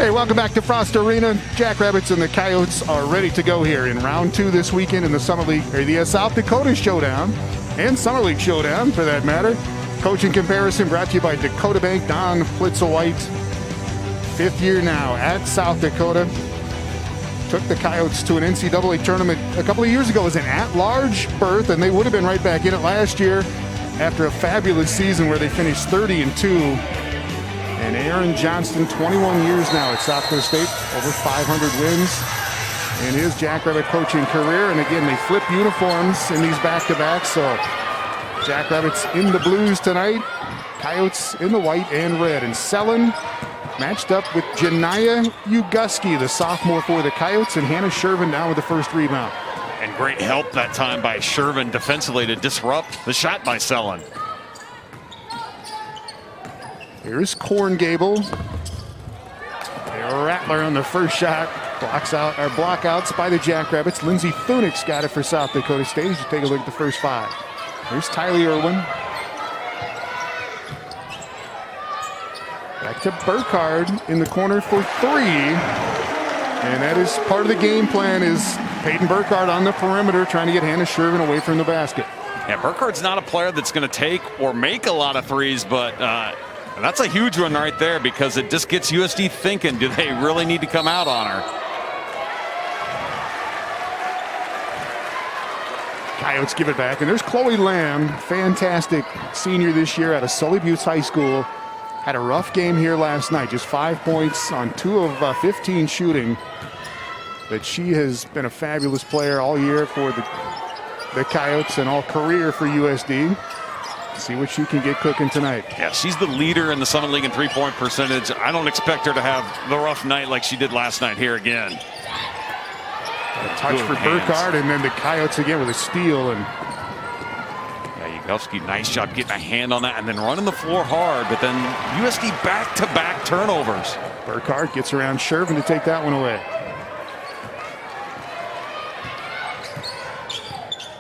Hey, welcome back to Frost Arena. Jackrabbits and the Coyotes are ready to go here in round 2 this weekend in the Summer League, or the South Dakota Showdown, and Summer League Showdown for that matter. Coaching comparison brought to you by Dakota Bank. Don Plitzel-White, 5th year now at South Dakota. Took the Coyotes to an NCAA tournament a couple of years ago as an at-large berth, and they would have been right back in it last year after a fabulous season where they finished 30-2. And Aaron Johnston, 21 years now at South Dakota State, over 500 wins in his Jackrabbit coaching career. And again, they flip uniforms in these back-to-backs. So Jackrabbits in the blues tonight, Coyotes in the white and red. And Selin matched up with Janaya Uguski, the sophomore for the Coyotes, and Hannah Shervin down with the first rebound. And great help that time by Shervin defensively to disrupt the shot by Selin. Here's Korngable. A rattler on the first shot. Blockouts by the Jackrabbits. Lindsay Thunic's got it for South Dakota State. As you take a look at the first 5. Here's Tylee Irwin. Back to Burkhardt in the corner for 3. And that is part of the game plan, is Peyton Burkhardt on the perimeter trying to get Hannah Shervin away from the basket. Yeah, Burkhardt's not a player that's going to take or make a lot of threes, but that's a huge one right there, because it just gets USD thinking, do they really need to come out on her? Coyotes give it back, and there's Chloe Lamb, fantastic senior this year out of Sully Buttes High School. Had a rough game here last night, just 5 points on 2 of 15 shooting. But she has been a fabulous player all year for the Coyotes and all career for USD. See what she can get cooking tonight. Yeah, she's the leader in the Summit League in three-point percentage. I don't expect her to have the rough night like she did last night here again. A touch for Burkhardt, and then the Coyotes again with a steal. And yeah, Ugovsky, nice job getting a hand on that and then running the floor hard, but then USD back-to-back turnovers. Burkhardt gets around Shervin to take that one away.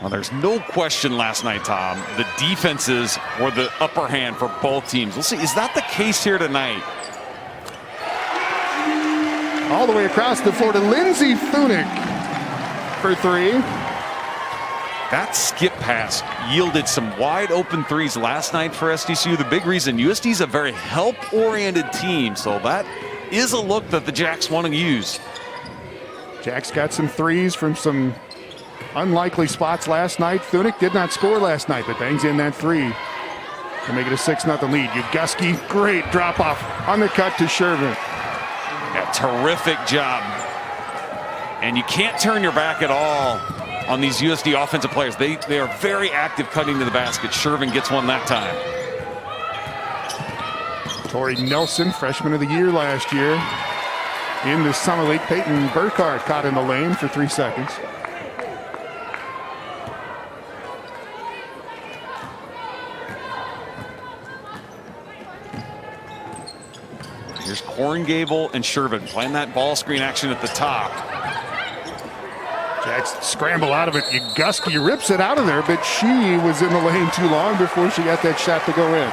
Well, there's no question last night, Tom, the defenses were the upper hand for both teams. We'll see, is that the case here tonight? All the way across the floor to Lindsay Thunick for 3. That skip pass yielded some wide open threes last night for SDSU. The big reason, USD is a very help-oriented team, so that is a look that the Jacks want to use. Jacks got some threes from some unlikely spots last night. Thunick did not score last night, but bangs in that 3 to make it a 6-0 lead. Uguski, great drop off on the cut to Shervin. Yeah, terrific job. And you can't turn your back at all on these USD offensive players. They are very active cutting to the basket. Shervin gets one that time. Tori Nelson, freshman of the year last year in the Summer League. Peyton Burkhardt caught in the lane for 3 seconds. Here's Korngable and Shervin playing that ball screen action at the top. Jacks scramble out of it. Uguski rips it out of there, but she was in the lane too long before she got that shot to go in.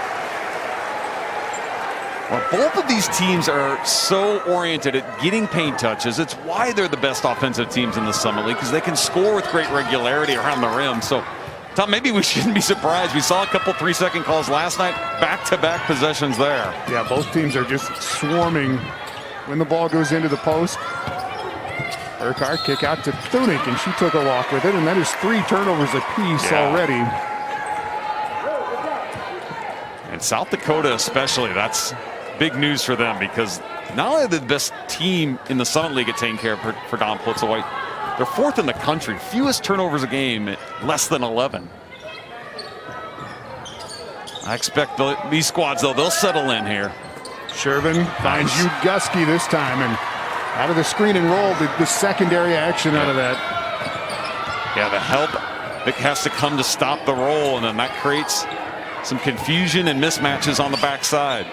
Well, both of these teams are so oriented at getting paint touches. It's why they're the best offensive teams in the Summer League, because they can score with great regularity around the rim. So, Tom, maybe we shouldn't be surprised. We saw a couple 3-second calls last night. Back-to-back possessions there. Yeah, both teams are just swarming when the ball goes into the post. Burkhardt kick out to Thunick, and she took a walk with it, and that is 3 turnovers apiece already. And South Dakota especially, that's big news for them, because not only are they the best team in the Summit League at taking care of for Don Plitzel-White, they're 4th in the country, fewest turnovers a game at less than 11. I expect these squads, though, they'll settle in here. Shervin finds Uguski this time, and out of the screen and roll, the secondary action out of that. Yeah, the help that has to come to stop the roll, and then that creates some confusion and mismatches on the backside.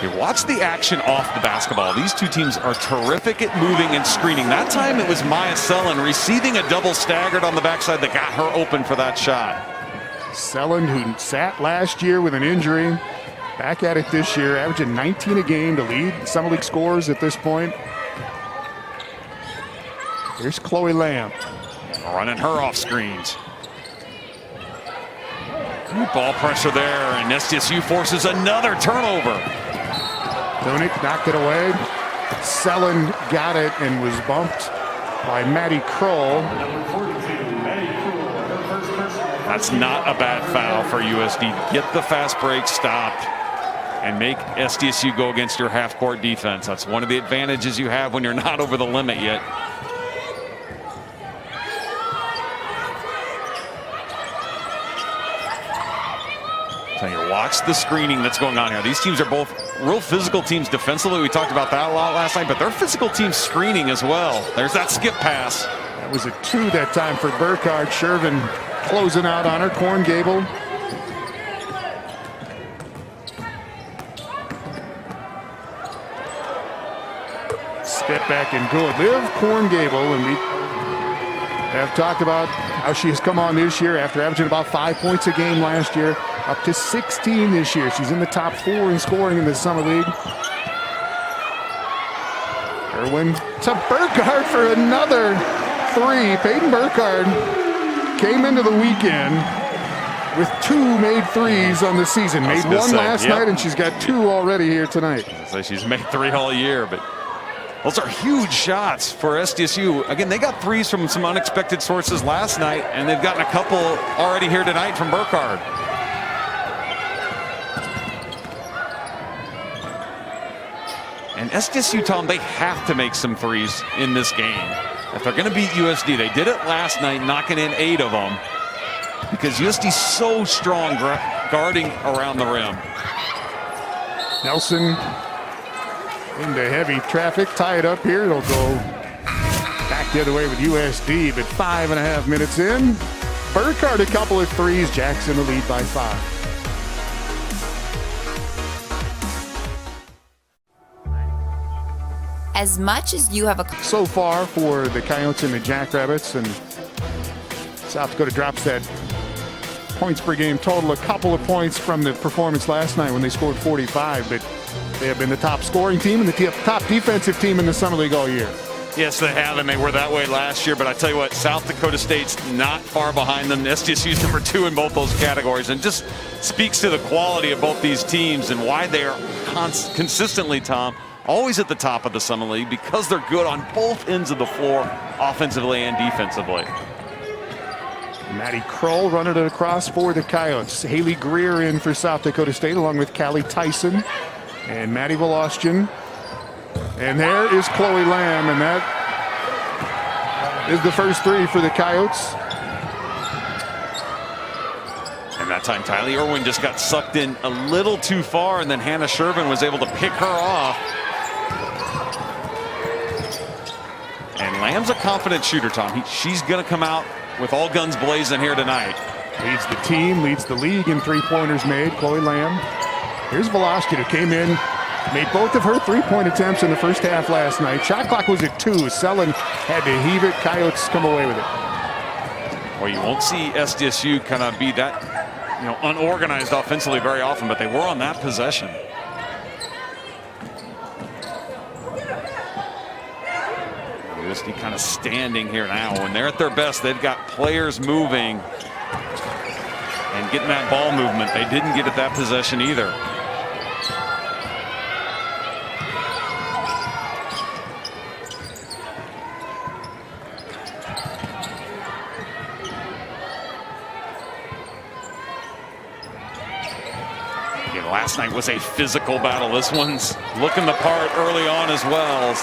You watch the action off the basketball. These two teams are terrific at moving and screening. That time it was Maya Selin receiving a double staggered on the backside that got her open for that shot. Selland, who sat last year with an injury, back at it this year, averaging 19 a game to lead Summer League scores at this point. Here's Chloe Lamb. Running her off screens. Good ball pressure there, and SDSU forces another turnover. Tunick knocked it away. Selland got it and was bumped by Maddie Kroll. That's not a bad foul for USD. Get the fast break stopped and make SDSU go against your half-court defense. That's one of the advantages you have when you're not over the limit yet. Tell you, watch the screening that's going on here. These teams are both real physical teams defensively. We talked about that a lot last night, but they're physical teams screening as well. There's that skip pass. That was a 2 that time for Burkhardt. Shervin closing out on her. Corn Gable. Step back and good. Liv Corn Gable, and we have talked about how she has come on this year after averaging about 5 points a game last year, up to 16 this year. She's in the top 4 in scoring in the Summer League. Irwin to Burkhardt for another 3. Peyton Burkhardt came into the weekend with 2 made 3s on the season. Made 1 last night, and she's got 2 already here tonight. So she's made 3 all year, but those are huge shots for SDSU. Again, they got 3s from some unexpected sources last night, and they've gotten a couple already here tonight from Burkhardt. And SDSU, Tom, they have to make some 3s in this game if they're going to beat USD. They did it last night, knocking in 8 of them, because USD's so strong guarding around the rim. Nelson into heavy traffic, tie it up here. It'll go back the other way with USD, but 5.5 minutes in. Burkhardt a couple of 3s. Jackson the lead by 5. As much as you have a so far for the Coyotes and the Jackrabbits, and South Dakota drops that points per game total a couple of points from the performance last night when they scored 45, but they have been the top scoring team and the top defensive team in the Summer League all year. Yes, they have, and they were that way last year, but I tell you what, South Dakota State's not far behind them. SDSU's number 2 in both those categories, and just speaks to the quality of both these teams and why they are consistently, Tom, always at the top of the Summer League, because they're good on both ends of the floor, offensively and defensively. Maddie Kroll running it across for the Coyotes. Haley Greer in for South Dakota State, along with Callie Tyson and Maddie Woloschin. And there is Chloe Lamb, and that is the first 3 for the Coyotes. And that time, Tylee Irwin just got sucked in a little too far, and then Hannah Shervin was able to pick her off. And Lamb's a confident shooter, Tom. She's going to come out with all guns blazing here tonight. Leads the team, leads the league in 3-pointers made. Chloe Lamb. Here's Woloschin, who came in, made both of her 3-point attempts in the first half last night. Shot clock was at 2. Selland had to heave it. Coyotes come away with it. Well, you won't see SDSU kind of be that, unorganized offensively very often, but they were on that possession. USD kind of standing here now. When they're at their best, they've got players moving and getting that ball movement. They didn't get at that possession either. Again, last night was a physical battle. This one's looking the part early on as well.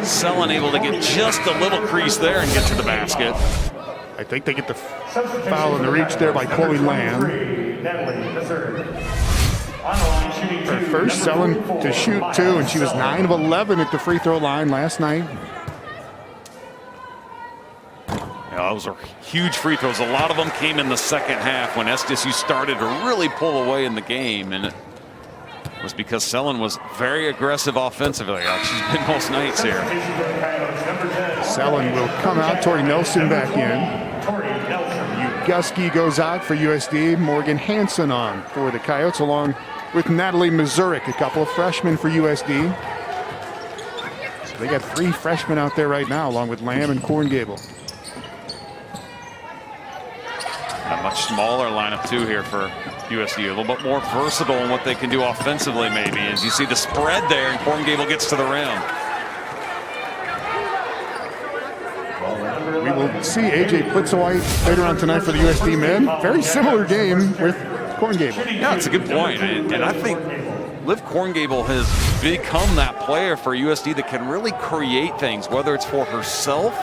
Selland able to get just a little crease there and get to the basket. I think they get the foul in the reach there by Chloe Lamb. Her first Selland to shoot 2, and she was 9 of 11 at the free throw line last night. Yeah, those are huge free throws. A lot of them came in the second half when SDSU started to really pull away in the game, and it was because Selland was very aggressive offensively, like she's been most nights here. Selland will come out. Tori Nelson back in. Gusky goes out for USD. Morgan Hansen on for the Coyotes, along with Natalie Mazurik, a couple of freshmen for USD. So they got 3 freshmen out there right now, along with Lamb and Corn Gable. A much smaller lineup too here for USD, a little bit more versatile in what they can do offensively maybe. As you see the spread there, and Corn Gable gets to the rim. We will see AJ Plitzowite later on tonight for the USD men. Very similar game with Corn Gable. Yeah, it's a good point. And I think Liv Corn Gable has become that player for USD that can really create things, whether it's for herself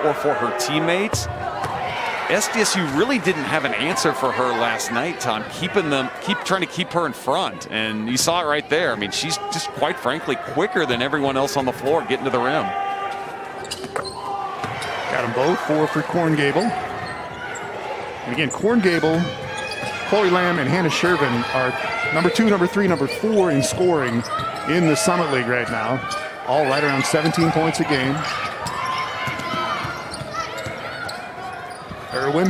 or for her teammates. SDSU really didn't have an answer for her last night, Tom, trying to keep her in front. And you saw it right there. I mean, she's just quite frankly quicker than everyone else on the floor getting to the rim. Got them both, 4 for Corn Gable. And again, Corn Gable, Chloe Lamb, and Hannah Shervin are number 2, number 3, number 4 in scoring in the Summit League right now. All right around 17 points a game. Irwin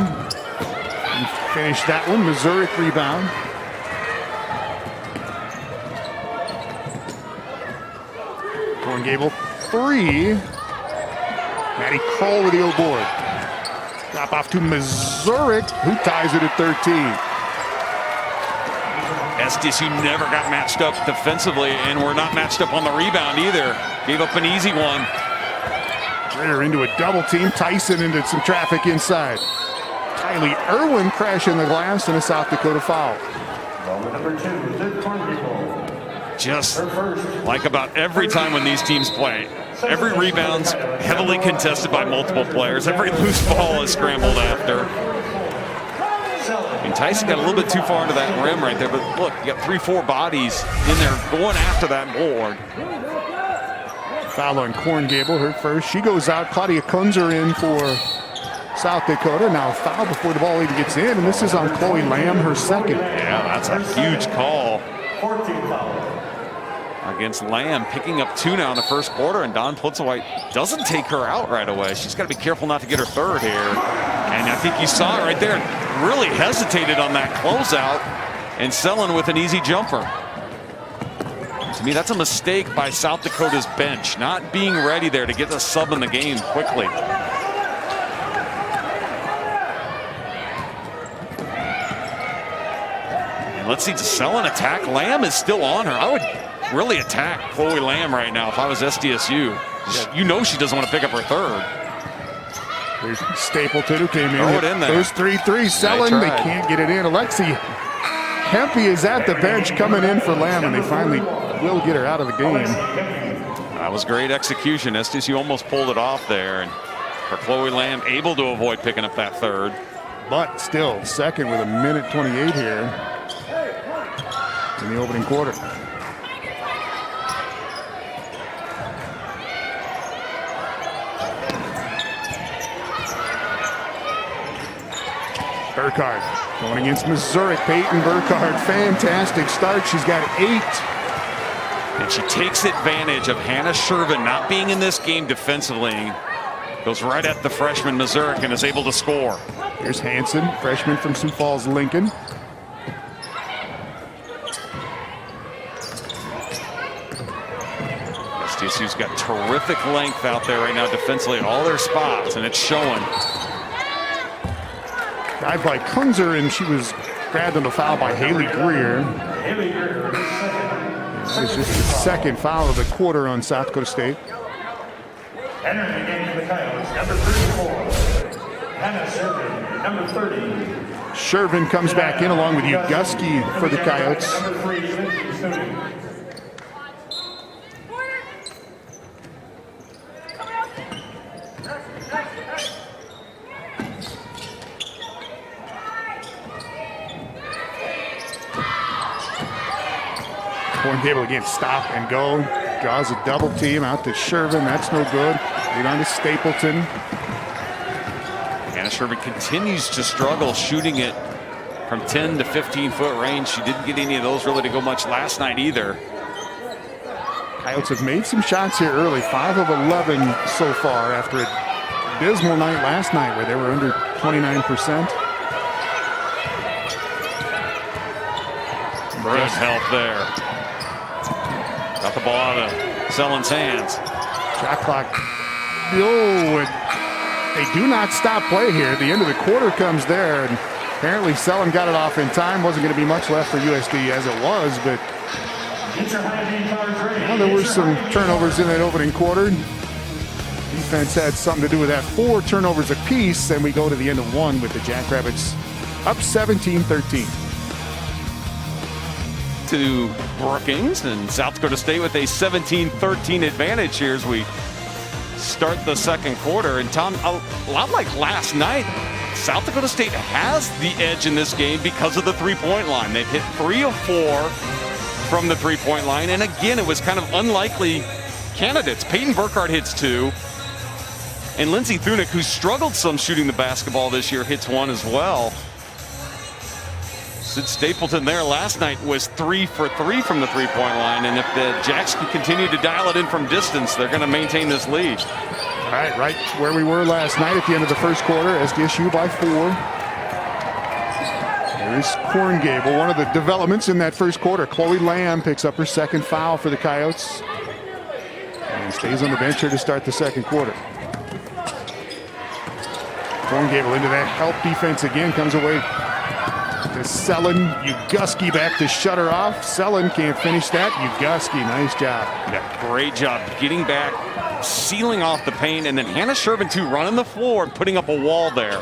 finished that one. Mazurik rebound. Corn Gable 3. Maddie Kroll with the O-board. Drop off to Mazurik, who ties it at 13. SDSU never got matched up defensively, and we're not matched up on the rebound either. Gave up an easy one. Ritter into a double team. Tyson into some traffic inside. Kylie Irwin crashing the glass and a South Dakota foul. Number 2, Corn Gable. Just like about every time when these teams play, every rebound's heavily contested by multiple players. Every loose ball is scrambled after. And Tyson got a little bit too far into that rim right there, but look, you got 3-4 bodies in there going after that board. Foul on Corn Gable, her first. She goes out. Claudia Kunzer in for South Dakota. Now a foul before the ball even gets in, and this is on Chloe Lamb, her second. Yeah, that's a huge call 14 foul. against Lamb, picking up 2 now in the first quarter, and Dawn Plitzowite doesn't take her out right away. She's got to be careful not to get her third here. And I think you saw it right there. Really hesitated on that closeout and selling with an easy jumper. To me, that's a mistake by South Dakota's bench, not being ready there to get the sub in the game quickly. And let's see, Selling attack. Lamb is still on her. I would really attack Chloe Lamb right now if I was SDSU. You know she doesn't want to pick up her third. There's Stapleton who came in. Throw it in there. Those 3-3. Selling, they can't get it in. Alexi Hempy is at the bench coming in for Lamb, and they finally will get her out of the game. That was great execution. SDSU almost pulled it off there, and for Chloe Lamb able to avoid picking up that third. But still second with 1:28 here in the opening quarter. Burkhardt going against Mazurik. Peyton Burkhardt, fantastic start. She's got 8. And she takes advantage of Hannah Shervin not being in this game defensively. Goes right at the freshman Mazurik and is able to score. Here's Hansen, freshman from Sioux Falls, Lincoln. SDSU's got terrific length out there right now defensively at all their spots, and it's showing. Drive by Kunzer, and she was grabbed on the foul by Haley Greer. That is just the second foul of the quarter on South Dakota State. Entering the game for the Coyotes, number 34, Hannah Shervin, number 30. Shervin comes back in along with Uguski for the Coyotes. Number 3, Snooty. Corn Gable again, stop and go. Draws a double team out to Shervin. That's no good. Lead on to Stapleton. Hannah Shervin continues to struggle shooting it from 10 to 15-foot range. She didn't get any of those really to go much last night either. Coyotes have made some shots here early. 5 of 11 so far after a dismal night last night where they were under 29%. Good help there. Got the ball out of Sellen's hands. Shot clock. Oh, and they do not stop play here. The end of the quarter comes there, and apparently Sellen got it off in time. Wasn't going to be much left for USD as it was, but well, there were some turnovers in that opening quarter. Defense had something to do with that. 4 turnovers apiece, and we go to the end of one with the Jackrabbits up 17-13. To Brookings and South Dakota State with a 17-13 advantage here as we start the second quarter. And Tom, a lot like last night, South Dakota State has the edge in this game because of the three-point line. They've hit 3 of 4 from the three-point line. And again, it was kind of unlikely candidates. Peyton Burkhardt hits 2. And Lindsey Thunick, who struggled some shooting the basketball this year, hits 1 as well. Sid Stapleton there last night was 3 for 3 from the three-point line. And if the Jacks can continue to dial it in from distance, they're going to maintain this lead. All right where we were last night at the end of the first quarter. SDSU by 4. There's Corn Gable, one of the developments in that first quarter. Chloe Lamb picks up her second foul for the Coyotes and stays on the bench here to start the second quarter. Corn Gable into that help defense again, comes away to Sellen. Uguski back to shut her off. Sellen can't finish that. Uguski, nice job. Yeah, great job getting back, sealing off the paint, and then Hannah Shervin too running the floor and putting up a wall there.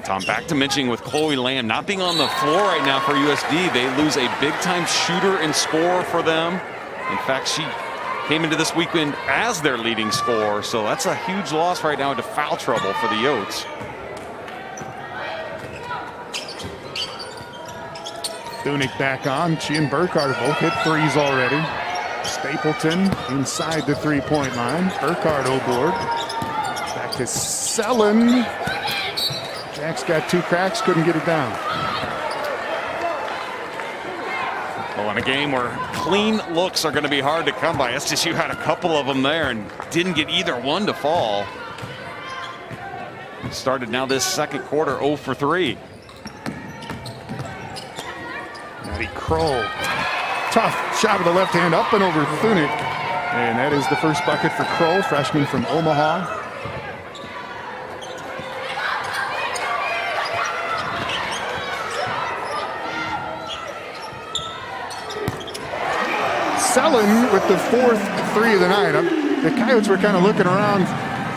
Tom, back to mentioning with Chloe Lamb not being on the floor right now for USD, they lose a big-time shooter and scorer for them. In fact, she came into this weekend as their leading scorer, so that's a huge loss right now into foul trouble for the Yotes. Thunick back on. She and Burkhardt have both hit 3s already. Stapleton inside the three-point line. Burkhardt aboard. Back to Sellen. Jack's got 2 cracks, couldn't get it down. Well, in a game where clean looks are going to be hard to come by, SDSU had a couple of them there and didn't get either one to fall. Started now this second quarter 0 for 3. Maddie Kroll. Tough shot with the left hand up and over Thunick. And that is the first bucket for Kroll, freshman from Omaha. Sellen with the 4th 3 of the night. The Coyotes were kind of looking around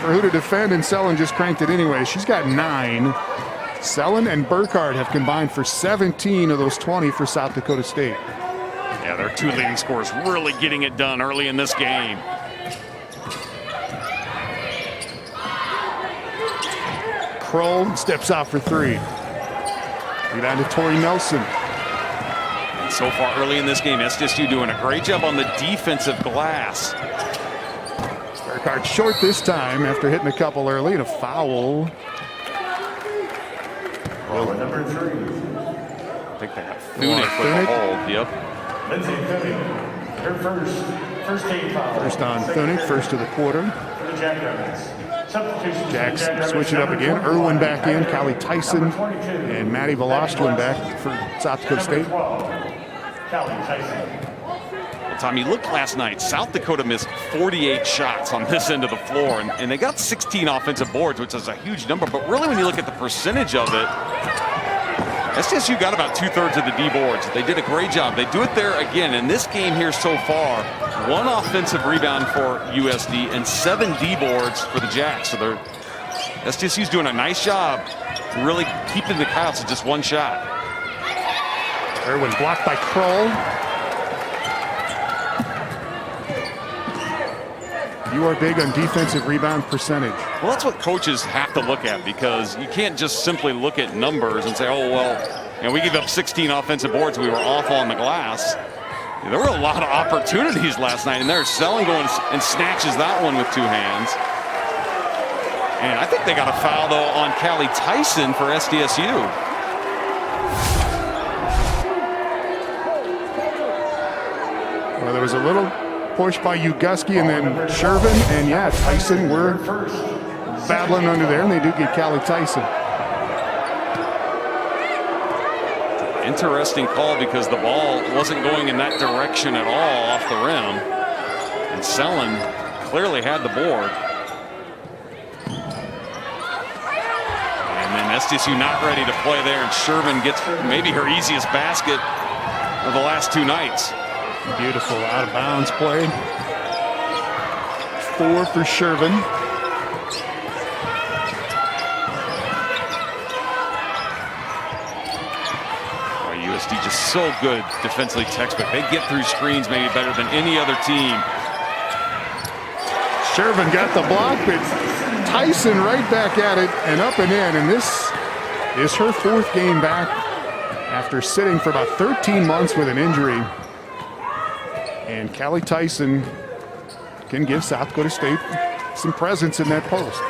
for who to defend, and Sellen just cranked it anyway. She's got 9. Sellen and Burkhardt have combined for 17 of those 20 for South Dakota State. Yeah, their 2 leading scorers really getting it done early in this game. Kroll steps out for 3. Rebound to Tori Nelson. So far early in this game, SDSU doing a great job on the defensive glass. Burkhardt short this time after hitting a couple early, and a foul. Well, number 3. I think they have Thunick with a hold. Yep. Lindsey Thunick, her first team foul. First on Thunick, first of the quarter. For the Jackrabbits. Substitutions. Jacks switch it up again. Irwin back in, Callie Tyson, and Maddie Velostrand back for South Dakota State. Well, Tom, you looked last night. South Dakota missed 48 shots on this end of the floor, and they got 16 offensive boards, which is a huge number. But really, when you look at the percentage of it, SDSU got about 2/3 of the D boards. They did a great job. They do it there again. In this game here so far, 1 offensive rebound for USD and 7 D boards for the Jacks. So SDSU's doing a nice job really keeping the Coyotes to just 1 shot. Irwin blocked by Kroll. You are big on defensive rebound percentage. Well, that's what coaches have to look at, because you can't just simply look at numbers and say, oh, well, we gave up 16 offensive boards. We were awful on the glass. There were a lot of opportunities last night, and there's Sellen going and snatches that one with 2 hands. And I think they got a foul, though, on Callie Tyson for SDSU. Well, there was a little push by Uguski and then Shervin, and yeah, Tyson were battling under there, and they do get Callie Tyson. Interesting call because the ball wasn't going in that direction at all off the rim. And Sellen clearly had the board. And then SDSU not ready to play there, and Shervin gets maybe her easiest basket of the last 2 nights. Beautiful out of bounds play. 4 for Shervin. USD just so good defensively textbook. They get through screens maybe better than any other team. Shervin got the block, but Tyson right back at it and up and in. And this is her 4th game back after sitting for about 13 months with an injury. And Callie Tyson can give South Dakota State some presence in that post.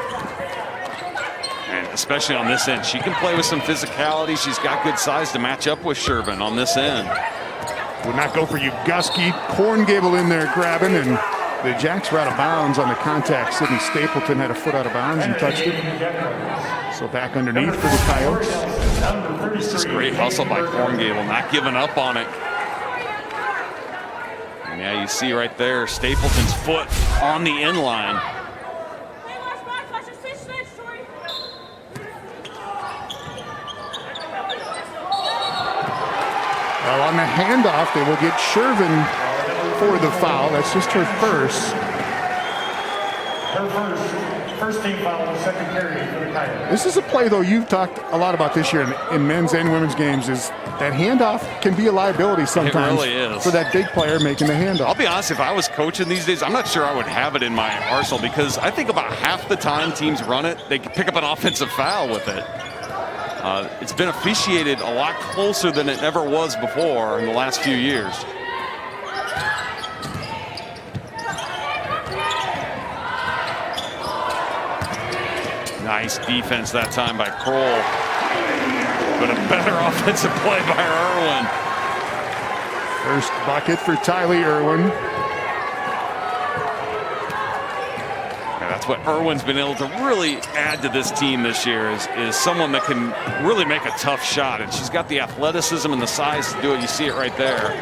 And especially on this end, she can play with some physicality. She's got good size to match up with Shervin on this end. Would not go for Uguski. Korngable in there grabbing, and the Jacks were out of bounds on the contact. Sydney Stapleton had a foot out of bounds and touched it. So back underneath for the Coyotes. It's just great hustle by Korngable, not giving up on it. And yeah, you see right there, Stapleton's foot on the end line. Well, on the handoff, they will get Shervin for the foul. That's just her first. Her first team foul in the second period for the Coyotes. This is a play, though, you've talked a lot about this year in men's and women's games, is that handoff can be a liability sometimes. It really is. For that big player making the handoff. I'll be honest, if I was coaching these days, I'm not sure I would have it in my arsenal, because I think about half the time teams run it, they pick up an offensive foul with it. It's been officiated a lot closer than it ever was before in the last few years. Nice defense that time by Kroll. But a better offensive play by Irwin. First bucket for Tylee Irwin. That's what Irwin's been able to really add to this team this year is someone that can really make a tough shot. And she's got the athleticism and the size to do it. You see it right there.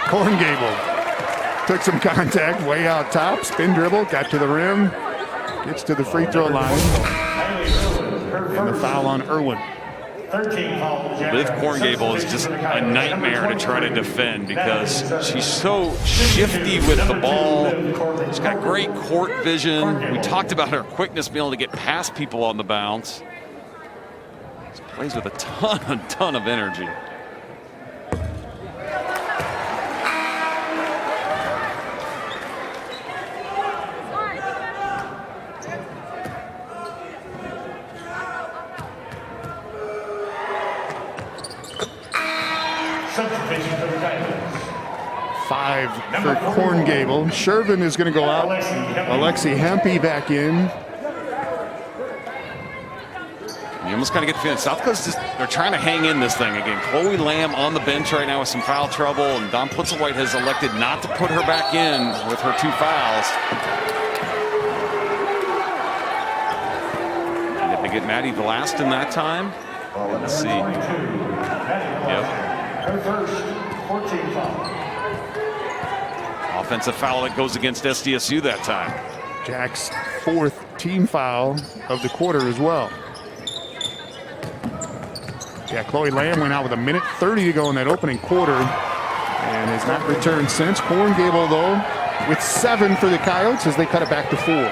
Korngable took some contact way out top. Spin dribble, got to the rim. Gets to the free throw line. And the foul on Irwin. Liv Korngable is just a nightmare to try to defend because she's so shifty with the ball. She's got great court vision. We talked about her quickness, being able to get past people on the bounce. She plays with a ton of energy. Five for Korngable. Shervin is going to go out. Alexi Hempy back in. You almost kind of get the feeling South Coast they're trying to hang in this thing again. Chloe Lamb on the bench right now with some foul trouble, and Dawn Plitzelwhite has elected not to put her back in with her 2 fouls. And did they get Maddie Vlaston that time? Let's see. Yep. Her first 14 foul. Offensive foul that goes against SDSU that time. Jack's 4th team foul of the quarter as well. Yeah, Chloe Lamb went out with 1:30 to go in that opening quarter and has not returned since. Korngable, though, with 7 for the Coyotes as they cut it back to 4.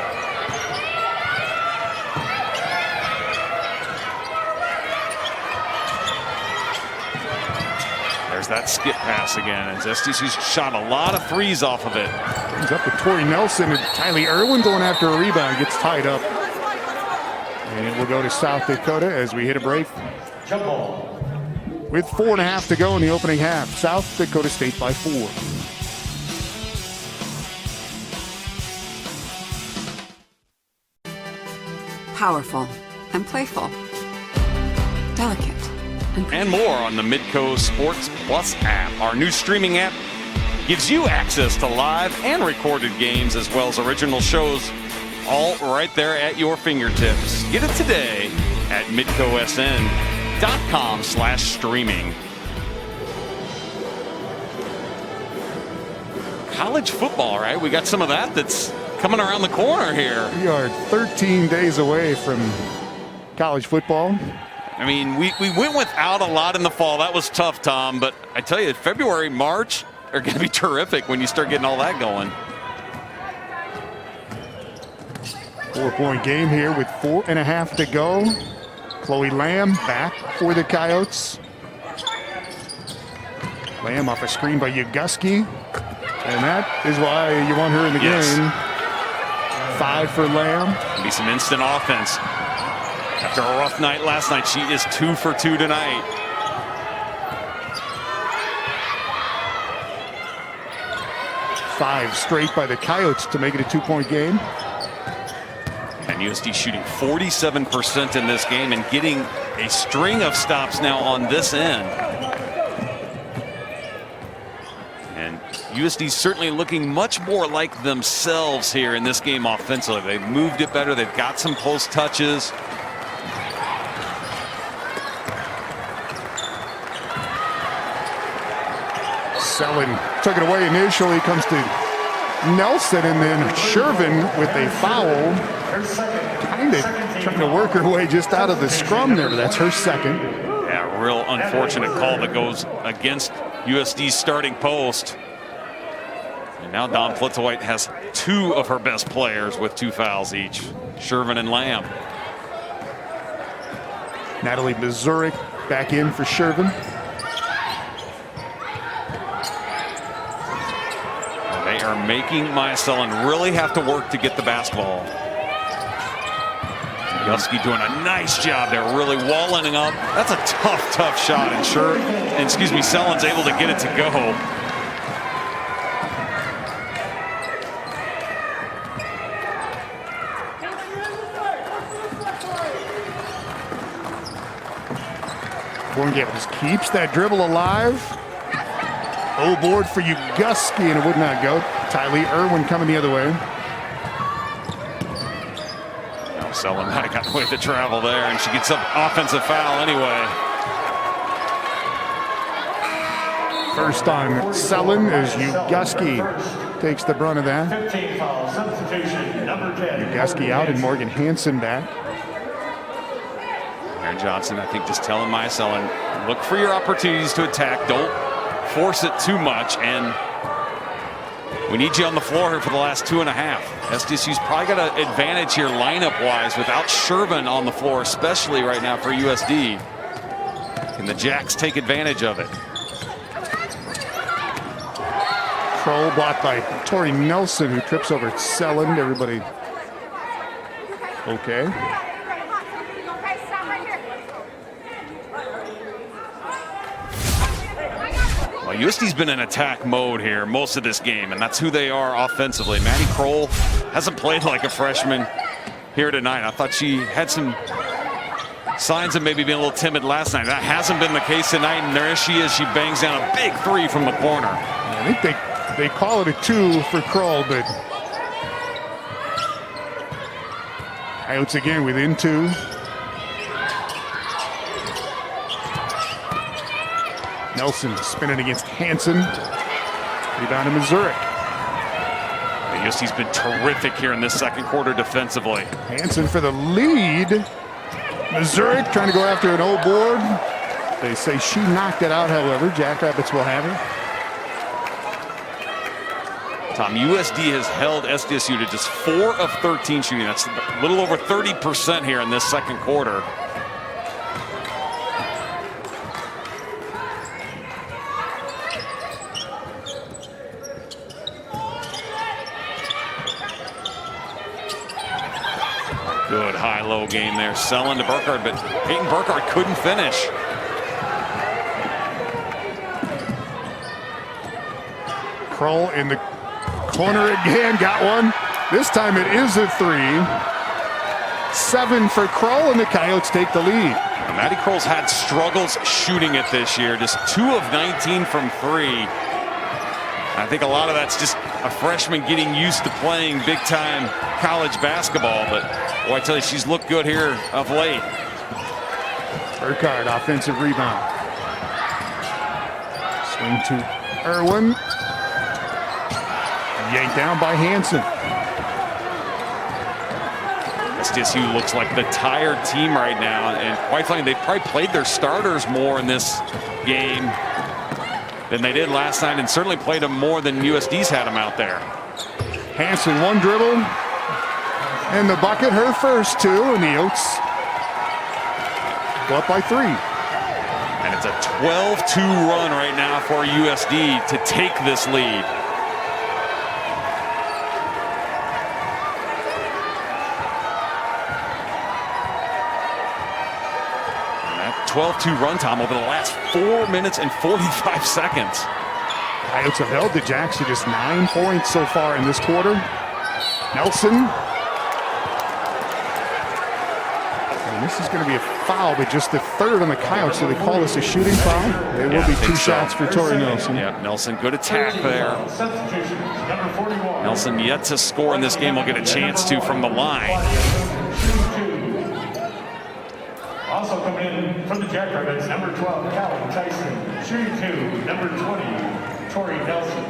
There's that skip pass again as SDSU's shot a lot of threes off of it. Brings up to Tori Nelson, and Tylee Irwin going after a rebound, gets tied up. And it will go to South Dakota as we hit a break. With 4.5 to go in the opening half. South Dakota State by 4. Powerful and playful. Delicate. And more on the Midco Sports Plus app. Our new streaming app gives you access to live and recorded games as well as original shows, all right there at your fingertips. Get it today at midcosn.com. USD.com/streaming. College football, right? We got some of that's coming around the corner here. We are 13 days away from college football. I mean, we went without a lot in the fall. That was tough, Tom. But I tell you, February, March are going to be terrific when you start getting all that going. 4-point game here with 4.5 to go. Chloe Lamb back for the Coyotes. Lamb off a screen by Yuguski. And that is why you want her in the game. 5 for Lamb. Be some instant offense. After a rough night last night, she is 2 for 2 tonight. Five straight by the Coyotes to make it a 2-point game. And USD shooting 47% in this game and getting a string of stops now on this end. And USD certainly looking much more like themselves here in this game offensively. They've moved it better. They've got some close touches. Selling took it away initially. Comes to Nelson, and then Shervin with a foul. Kind of trying to work her way just out of the scrum there, but that's her second. Yeah, real unfortunate call that goes against USD's starting post. And now Dawn Flitzowhite has 2 of her best players with 2 fouls each, Shervin and Lamb. Natalie Mazurek back in for Shervin. They are making Maya Sullen really have to work to get the basketball. Yuguski doing a nice job there, really walling up. That's a tough shot, and Sellen's able to get it to go. Borngate just keeps that dribble alive. Oh, board for Yuguski, and it would not go. Tylee Irwin coming the other way. Now Sullen might have got away with the travel there, and she gets an offensive foul anyway. First on Sullen as Yuguski takes the brunt of that. 15 foul substitution, number 10. Yuguski out and Morgan Hansen back. Aaron Johnson, I think, just telling Maya Sullen, look for your opportunities to attack. Don't force it too much, and we need you on the floor here for the last 2.5. SDSU's probably got an advantage here lineup-wise without Shervin on the floor, especially right now for USD. Can the Jacks take advantage of it? Kroll blocked by Tori Nelson, who trips over Selland. Everybody okay. Well, USD's been in attack mode here most of this game, and that's who they are offensively. Maddie Kroll hasn't played like a freshman here tonight. I thought she had some signs of maybe being a little timid last night. That hasn't been the case tonight, and there she is. She bangs down a big 3 from the corner. I think they call it a 2 for Kroll, but Coyotes again within 2. Nelson spinning against Hansen. Rebound to Mazurek. USD's been terrific here in this second quarter defensively. Hansen for the lead. Mazurek trying to go after an old board. They say she knocked it out, however. Jackrabbits will have it. Tom, USD has held SDSU to just 4 of 13 shooting. That's a little over 30% here in this second quarter. Good high-low game there. Selling to Burkhardt, but Peyton Burkhardt couldn't finish. Kroll in the corner again, got one. This time it is a 3. 7 for Kroll, and the Coyotes take the lead. Maddie Kroll's had struggles shooting it this year, just 2 of 19 from 3. I think a lot of that's just a freshman getting used to playing big-time college basketball, but boy, I tell you, she's looked good here of late. Burkhardt, offensive rebound. Swing to Irwin. Yanked down by Hansen. SDSU looks like the tired team right now, and quite frankly, they probably played their starters more in this game than they did last night, and certainly played them more than USD's had them out there. Hansen, one dribble, and the bucket, her first two, and the Oats go up by 3. And it's a 12-2 run right now for USD to take this lead. And that 12-2 run time over the last 4 minutes and 45 seconds. Coyotes have held the Jacks to just 9 points so far in this quarter. Nelson. And this is going to be a foul, but just the third on the Coyotes. So they call this a shooting foul. There will be 2 shots for Tori Nelson. Yeah, Nelson, good attack there. Nelson yet to score in this game. Will get a chance to from the line. Also coming in from the Jackrabbits, number 12, Calvin Tyson. Shooting 2, number 20, Tori Nelson.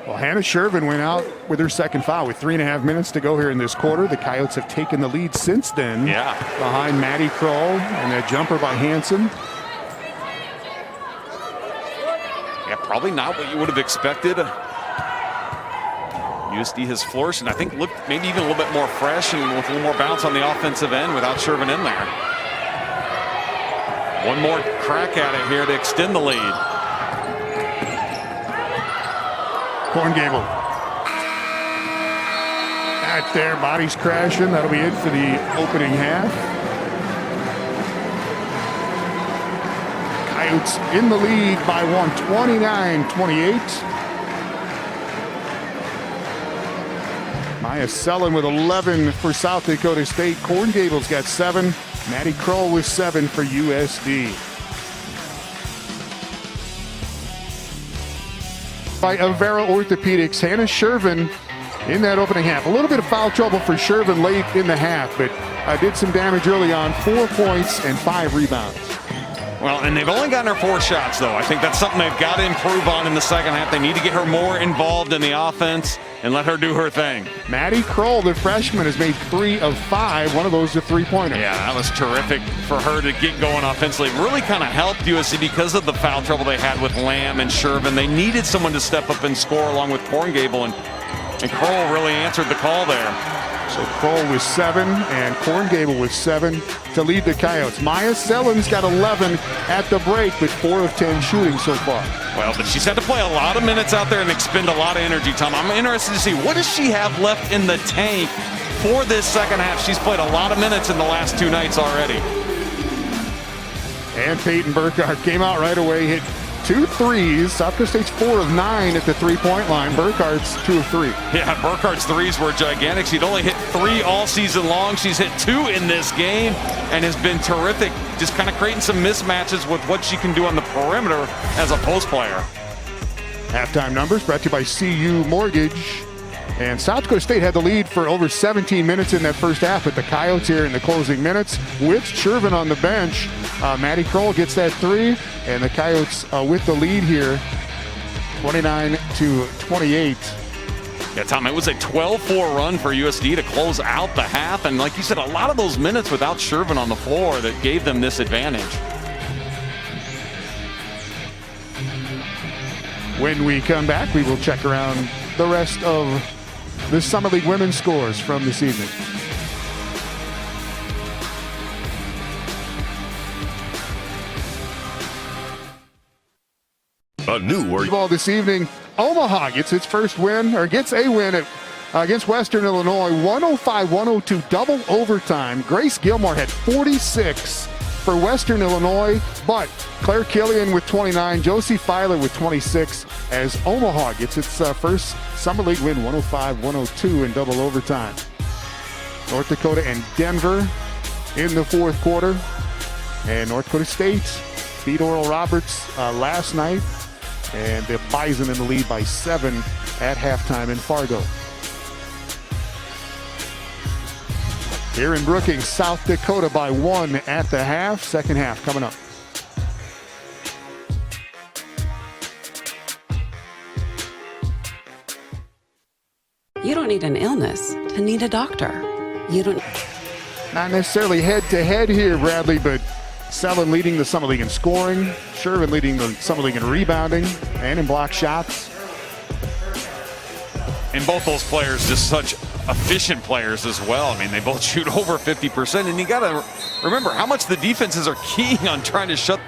Well, Hannah Shervin went out with her second foul with 3.5 minutes to go here in this quarter. The Coyotes have taken the lead since then. Yeah. Behind Maddie Kroll and that jumper by Hansen. Yeah, probably not what you would have expected. USD has flourished, and I think looked maybe even a little bit more fresh and with a little more bounce on the offensive end without Shervin in there. One more crack at it here to extend the lead. Korngable. Back there, bodies crashing. That'll be it for the opening half. Coyotes in the lead by 1, 29-28. Maya Sellen with 11 for South Dakota State. Korngable's got 7. Maddie Kroll with 7 for USD. By Avera Orthopedics, Hannah Shervin in that opening half. A little bit of foul trouble for Shervin late in the half, but did some damage early on. 4 points and 5 rebounds. Well, and they've only gotten her 4 shots, though. I think that's something they've got to improve on in the second half. They need to get her more involved in the offense and let her do her thing. Maddie Kroll, the freshman, has made 3 of 5. One of those a 3-pointer. Yeah, that was terrific for her to get going offensively. Really kind of helped USC because of the foul trouble they had with Lamb and Shervin. They needed someone to step up and score along with Korngable, and Kroll really answered the call there. So Kroll with 7 and Korngable with 7 to lead the Coyotes. Maya Sellen's got 11 at the break, but 4 of 10 shooting so far. Well, but she's had to play a lot of minutes out there and expend a lot of energy, Tom. I'm interested to see, what does she have left in the tank for this second half? She's played a lot of minutes in the last 2 nights already. And Peyton Burkhardt came out right away, hit 2 threes. South Dakota State's 4 of 9 at the 3-point line. Burkhardt's 2 of 3. Yeah, Burkhardt's threes were gigantic. She'd only hit 3 all season long. She's hit 2 in this game and has been terrific, just kind of creating some mismatches with what she can do on the perimeter as a post player. Halftime numbers brought to you by CU Mortgage. And South Dakota State had the lead for over 17 minutes in that first half, but the Coyotes here in the closing minutes with Shervin on the bench. Maddie Kroll gets that 3, and the Coyotes with the lead here, 29-28. Yeah, Tom, it was a 12-4 run for USD to close out the half, and like you said, a lot of those minutes without Shervin on the floor that gave them this advantage. When we come back, we will check around the rest of the Summer League women's scores from this evening. A new word. Ball this evening, Omaha gets its first win, or gets a win against Western Illinois, 105-102 double overtime. Grace Gilmore had 46 for Western Illinois, but Claire Killian with 29, Josie Filer with 26, as Omaha gets its first Summer League win, 105-102 in double overtime. North Dakota and Denver in the fourth quarter, and North Dakota State beat Oral Roberts last night, and the Bison in the lead by 7 at halftime in Fargo. Here in Brookings, South Dakota by 1 at the half. Second half coming up. You don't need an illness to need a doctor. You don't. Not necessarily head-to-head here, Bradley, but Selin leading the Summer League in scoring, Shervin leading the Summer League in rebounding and in block shots. And both those players just such efficient players as well. I mean, they both shoot over 50%, and you got to remember how much the defenses are keying on trying to shut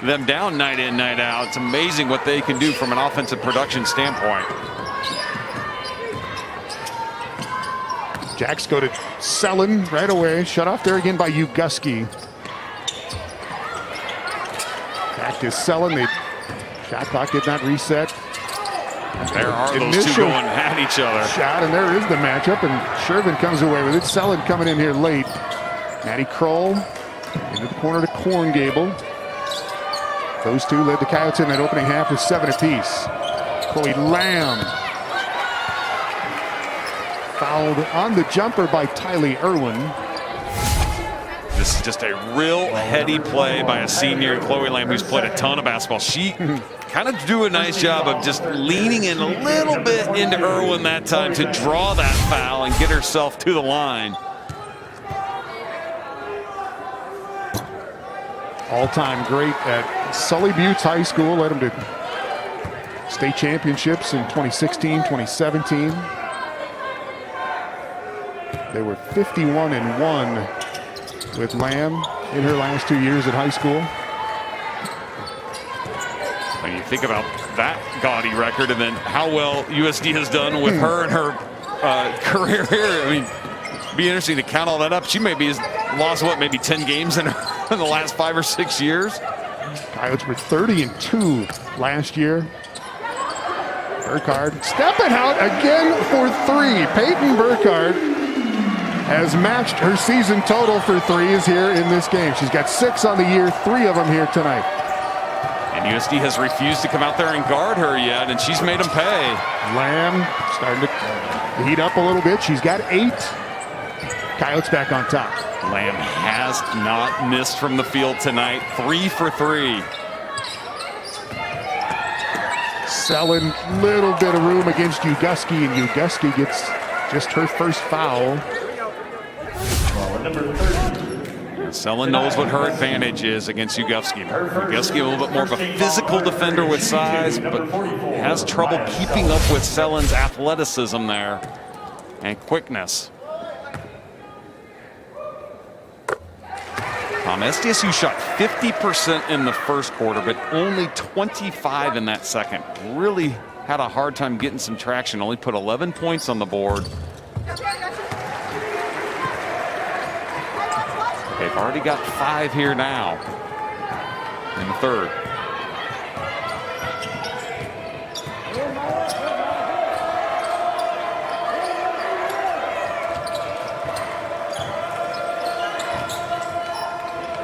them down night in, night out. It's amazing what they can do from an offensive production standpoint. Jacks go to Selin right away. Shut off there again by Uguski. Back to Selin. The shot clock did not reset. There are those two going at each other. Shot, and there is the matchup, and Shervin comes away with it. Selin coming in here late. Matty Kroll into the corner to Korngable. Those two led the Coyotes in that opening half with 7 apiece. Chloe Lamb fouled on the jumper by Tylee Irwin. This is just a real heady play by a senior, Chloe Lamb, who's played a ton of basketball. She kind of do a nice job of just leaning in a little bit into Irwin that time to draw that foul and get herself to the line. All-time great at Sully Buttes High School. Led them to state championships in 2016, 2017. They were 51-1 with Lamb in her last 2 years at high school. When you think about that gaudy record and then how well USD has done with her and her career here, I mean, it'd be interesting to count all that up. She maybe has lost, what, maybe 10 games in the last 5 or 6 years? Coyotes were 30-2 last year. Burkhardt stepping out again for 3. Peyton Burkhardt has matched her season total for threes here in this game. She's got 6 on the year, 3 of them here tonight. And USD has refused to come out there and guard her yet, and she's made them pay. Lamb starting to heat up a little bit. She's got 8. Coyotes back on top. Lamb has not missed from the field tonight. 3 for 3. Selin, little bit of room against Uguski, and Uguski gets just her first foul. Selin knows what her advantage is against Uguski. Uguski a little bit more of a physical defender with size, but has trouble keeping up with Selin's athleticism there and quickness. SDSU shot 50% in the first quarter, but only 25 in that second. Really had a hard time getting some traction. Only put 11 points on the board. They've already got 5 here now in the third.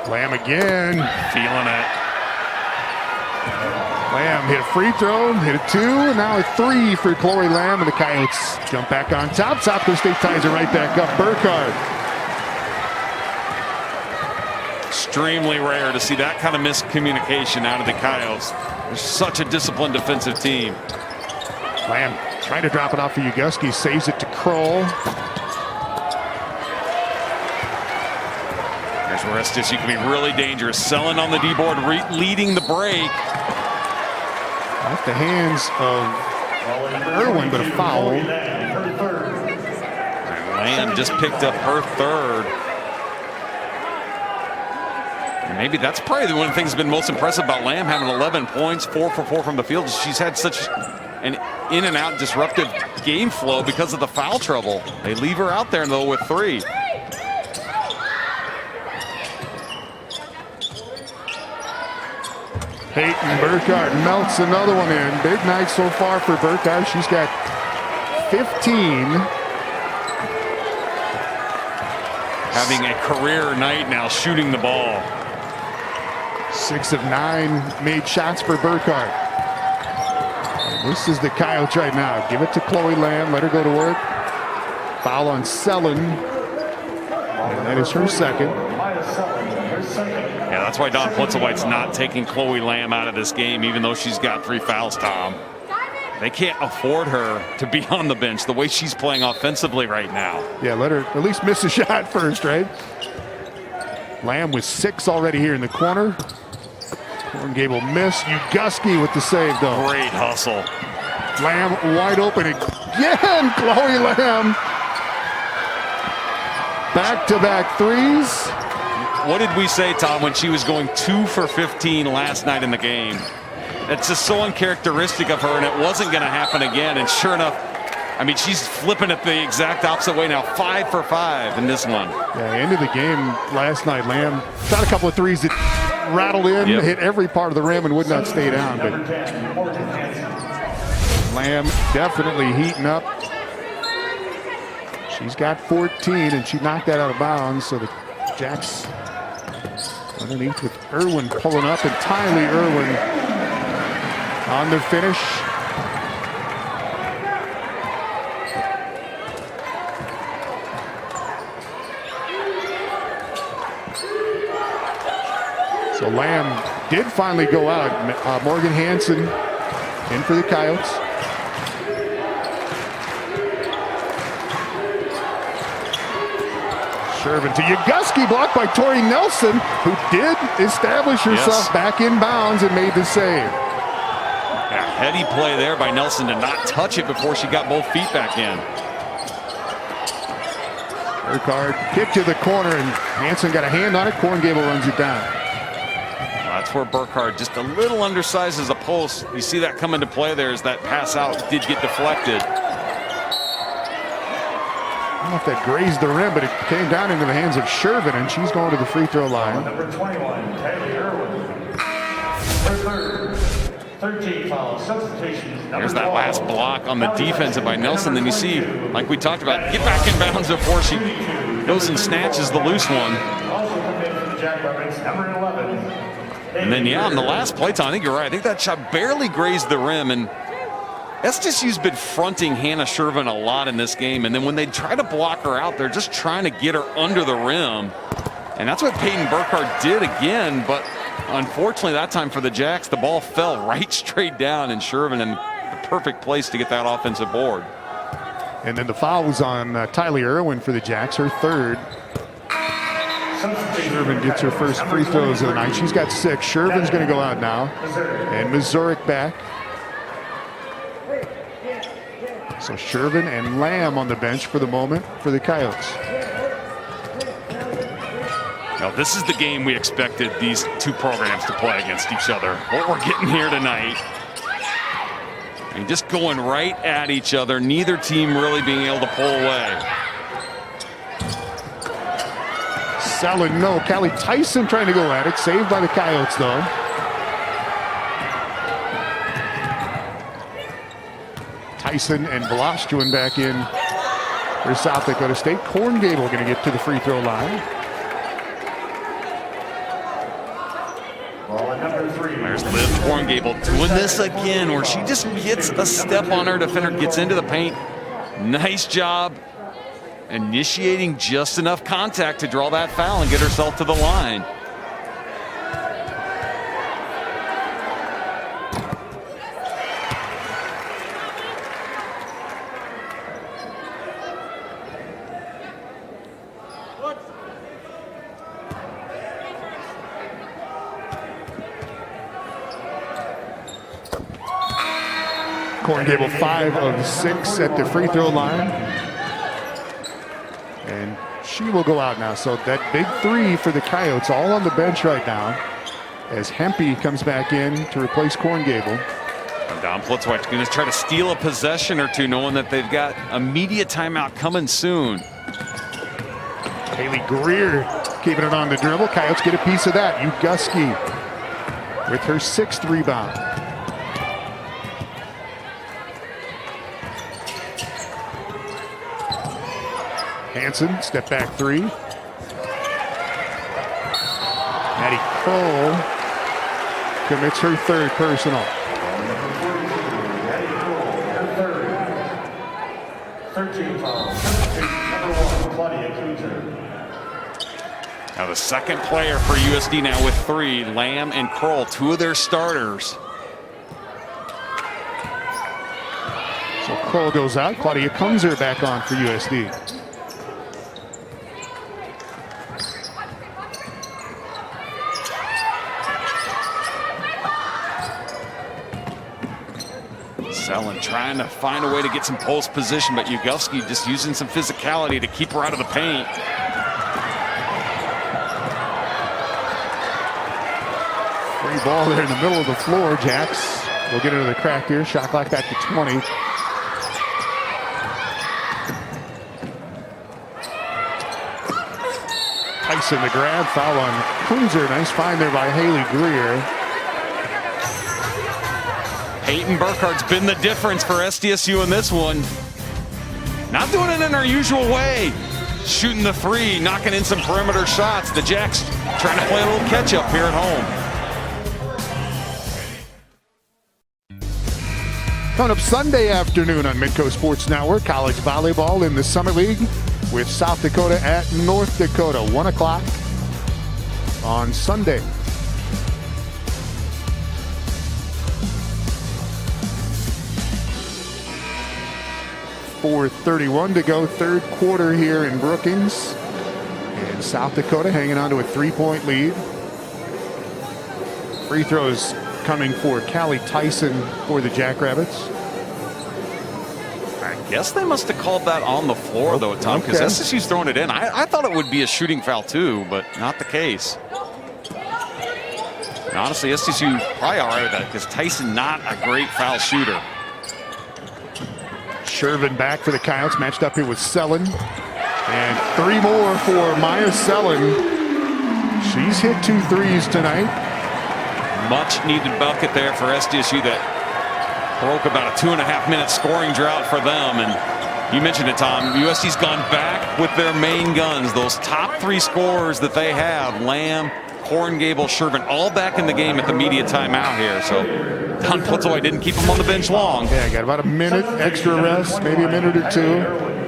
Lamb again. Feeling it. Lamb hit a free throw, hit a 2, and now a 3 for Chloe Lamb, and the Coyotes jump back on top. South Coast State ties it right back up. Burkhardt. Extremely rare to see that kind of miscommunication out of the Coyotes. They're such a disciplined defensive team. Lamb trying to drop it off for Uguski, saves it to Kroll. Here's where SDSU can be really dangerous. Selin on the D-board, leading the break. Off the hands of Irwin, but a foul. And Lamb just picked up her third. And maybe that's probably one of the things that's been most impressive about Lamb, having 11 points, 4 for 4 from the field. She's had such an in and out disruptive game flow because of the foul trouble. They leave her out there though with 3. Peyton Burkhardt melts another one in. Big night so far for Burkhardt. She's got 15. Having a career night now shooting the ball. 6 of 9 made shots for Burkhardt. This is the Coyotes right now. Give it to Chloe Lamb. Let her go to work. Foul on Selin. And that is her second. Yeah, that's why Dawn Plitzowite's not taking Chloe Lamb out of this game, even though she's got 3 fouls, Tom. They can't afford her to be on the bench the way she's playing offensively right now. Yeah, let her at least miss a shot first, right? Lamb with 6 already here in the corner. Gable missed. Uguski with the save, though. Great hustle. Lamb wide open again. Chloe Lamb. Back-to-back threes. What did we say, Tom, when she was going 2 for 15 last night in the game? That's just so uncharacteristic of her, and it wasn't going to happen again. And sure enough, I mean, she's flipping it the exact opposite way now. 5 for 5 in this one. Yeah, end of the game last night, Lamb shot a couple of threes that rattled in, hit every part of the rim and would not stay down. But Lamb definitely heating up. She's got 14, and she knocked that out of bounds. So the Jacks underneath with Irwin pulling up, and Tylee Irwin on the finish. So Lamb did finally go out. Morgan Hansen in for the Coyotes. Shervin to Uguski, blocked by Tori Nelson, who did establish herself back in bounds and made the save. Yeah, heady play there by Nelson to not touch it before she got both feet back in. Burkhardt kick to the corner, and Hansen got a hand on it. Korngable runs it down. That's where Burkhardt just a little undersized as a post. You see that come into play there as that pass out did get deflected. I don't know if that grazed the rim, but it came down into the hands of Shervin, and she's going to the free throw line. Number 21, Tylee Irwin. Her third, 13 foul, substitutions. There's that last block on the defensive by Nelson. Then you see, like we talked about, get back in bounds before she goes and snatches the loose one. Also come in from the Jackrabbits, number 11. And then, yeah, on the last play, Tom, I think you're right. I think that shot barely grazed the rim, and SDSU's been fronting Hannah Shervin a lot in this game, and then when they try to block her out, they're just trying to get her under the rim. And that's what Peyton Burkhardt did again, but unfortunately that time for the Jacks, the ball fell right straight down, and Shervin in the perfect place to get that offensive board. And then the foul was on Tylee Irwin for the Jacks, her third. Shervin gets her first free throws of the night. She's got 6. Shervin's going to go out now. And Missouric back. So Shervin and Lamb on the bench for the moment for the Coyotes. Now, this is the game we expected these two programs to play against each other. What we're getting here tonight. And just going right at each other. Neither team really being able to pull away. Selling no. Callie Tyson trying to go at it. Saved by the Coyotes, though. Tyson and Velostruin back in for South Dakota State. Korngable going to get to the free throw line. There's Liv Korngable doing this again, where she just gets a step on her defender, gets into the paint. Nice job initiating just enough contact to draw that foul and get herself to the line. Korngable 5 of 6 at the free throw line. And she will go out now. So that big 3 for the Coyotes, all on the bench right now, as Hempy comes back in to replace Korngable. Dawn Plitzowite's going to try to steal a possession or two, knowing that they've got immediate timeout coming soon. Haley Greer keeping it on the dribble. Coyotes get a piece of that. Uguski with her 6th rebound. Hansen, step back 3. Maddie Cole commits her 3rd personal. Maddie Cole, her 3rd. 13 fouls. Number 1, Claudia Kuter. Now the second player for USD now with 3, Lamb and Kroll, 2 of their starters. So Kroll goes out. Claudia Kunzer back on for USD. Sellen trying to find a way to get some post position, but Ugowski just using some physicality to keep her out of the paint. Free ball there in the middle of the floor. Jax will get into the crack here. Shot clock back to 20. Tyson the grab, foul on Kunzer. Nice find there by Haley Greer. Peyton Burkhardt's been the difference for SDSU in this one. Not doing it in our usual way. Shooting the 3, knocking in some perimeter shots. The Jacks trying to play a little catch up here at home. Coming up Sunday afternoon on Midco Sports Network, college volleyball in the Summer League with South Dakota at North Dakota, 1 o'clock on Sunday. .431 to go, third quarter here in Brookings. And South Dakota hanging on to a 3-point lead. Free throws coming for Callie Tyson for the Jackrabbits. I guess they must have called that on the floor, though, Tom, because SSU's throwing it in. I thought it would be a shooting foul, too, but not the case. And honestly, SSU probably all right with that, because Tyson not a great foul shooter. Shervin back for the Coyotes, matched up here with Sellen. And 3 more for Maya Sellen. She's hit 2 threes tonight. Much needed bucket there for SDSU that broke about a 2.5-minute scoring drought for them. And you mentioned it, Tom, USC's gone back with their main guns. Those top 3 scorers that they have, Lamb, Horngable, Shervin, all back in the game at the media timeout here. So Don Plitzoy didn't keep him on the bench long. Yeah, got about a minute extra rest, maybe a minute or 2.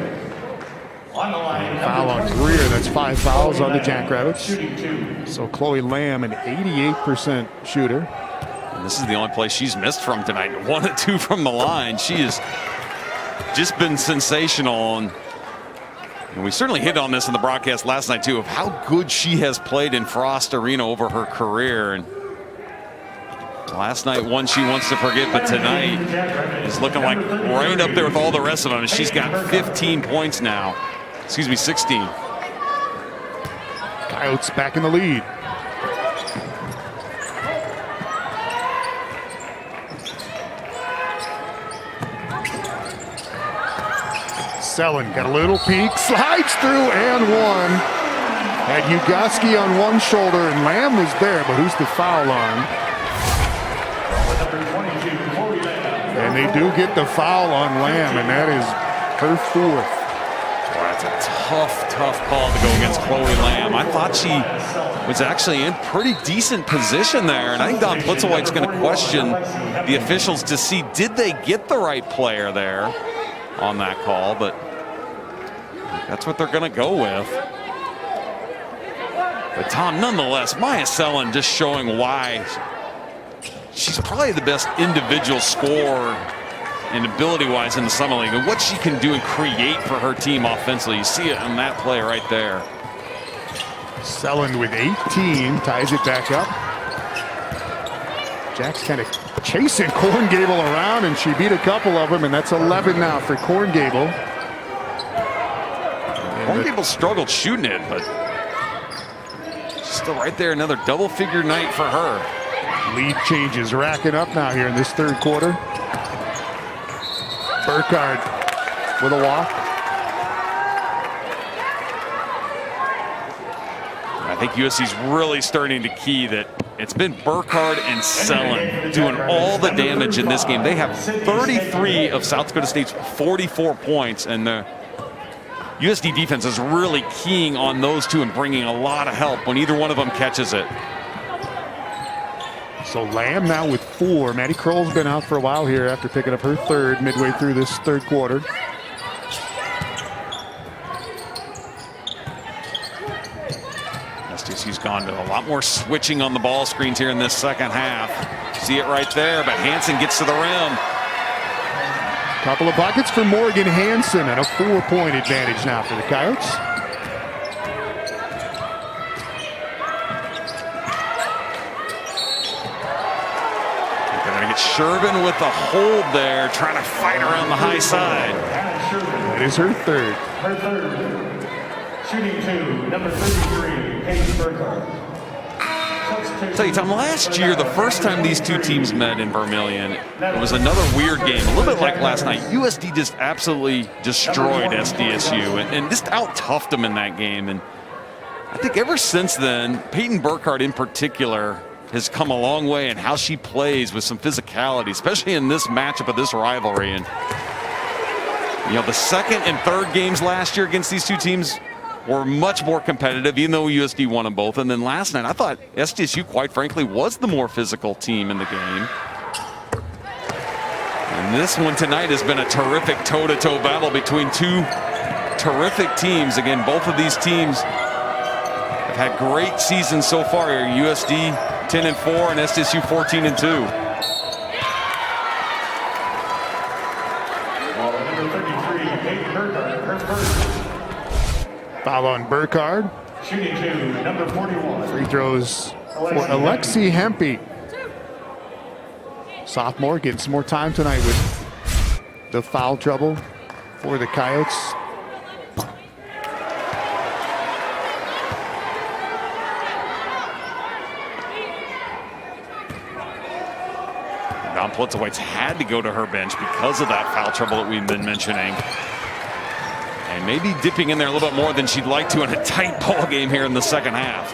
Foul on Greer, that's 5 fouls on the Jackrabbits. So Chloe Lamb, an 88% shooter. And this is the only place she's missed from tonight. 1 of 2 from the line. She has just been sensational. And we certainly hit on this in the broadcast last night, too, of how good she has played in Frost Arena over her career. And last night, one she wants to forget, but tonight is looking like right up there with all the rest of them. She's got 15 points now. Excuse me, 16. Coyotes back in the lead. Sellen got a little peek, slides through and 1. Had Ugowski on one shoulder and Lamb was there, but who's the foul on? And they do get the foul on Lamb, and that is her 4th. Well, that's a tough call to go against Chloe Lamb. I thought she was actually in pretty decent position there, and I think Don Plitzoy's going to question the officials to see did they get the right player there on that call, but that's what they're going to go with. But Tom, nonetheless, Maya Sellen just showing why she's probably the best individual scorer and ability-wise in the Summer League, and what she can do and create for her team offensively. You see it on that play right there. Sellen with 18 ties it back up. Jack's kind of chasing Horngable around, and she beat a couple of them, and that's 11 now for Horngable. Horngable struggled shooting it, but she's still right there. Another double-figure night for her. Lead changes racking up now here in this third quarter. Burkhard with a walk. I think USC's really starting to key that it's been Burkhard and Sellen doing all the damage in this game. They have 33 of South Dakota State's 44 points, and the USD defense is really keying on those 2 and bringing a lot of help when either one of them catches it. So Lamb now with 4. Maddie Kroll's been out for a while here after picking up her 3rd midway through this third quarter. SDSU's gone to a lot more switching on the ball screens here in this second half. See it right there, but Hansen gets to the rim. Couple of buckets for Morgan Hansen and a 4-point advantage now for the Coyotes. They're going to get Shervin with the hold there, trying to fight around the high side. It is her third. Her third. Shooting 2, number 33, Paige Burkhardt. Tell you, Tom, last year, the first time these two teams met in Vermillion, it was another weird game, a little bit like last night. USD just absolutely destroyed SDSU and just out-toughed them in that game. And I think ever since then, Peyton Burkhardt in particular has come a long way in how she plays with some physicality, especially in this matchup of this rivalry. And you know, the second and third games last year against these two teams were much more competitive, even though USD won them both. And then last night, I thought SDSU, quite frankly, was the more physical team in the game. And this one tonight has been a terrific toe-to-toe battle between two terrific teams. Again, both of these teams have had great seasons so far here. USD 10-4 and SDSU 14-2. Foul on Burkhardt. Shooting 2, number 41. Free throws for Alexi Hempe. Sophomore getting some more time tonight with the foul trouble for the Coyotes. Don Plitzowitz had to go to her bench because of that foul trouble that we've been mentioning. And maybe dipping in there a little bit more than she'd like to in a tight ball game here in the second half.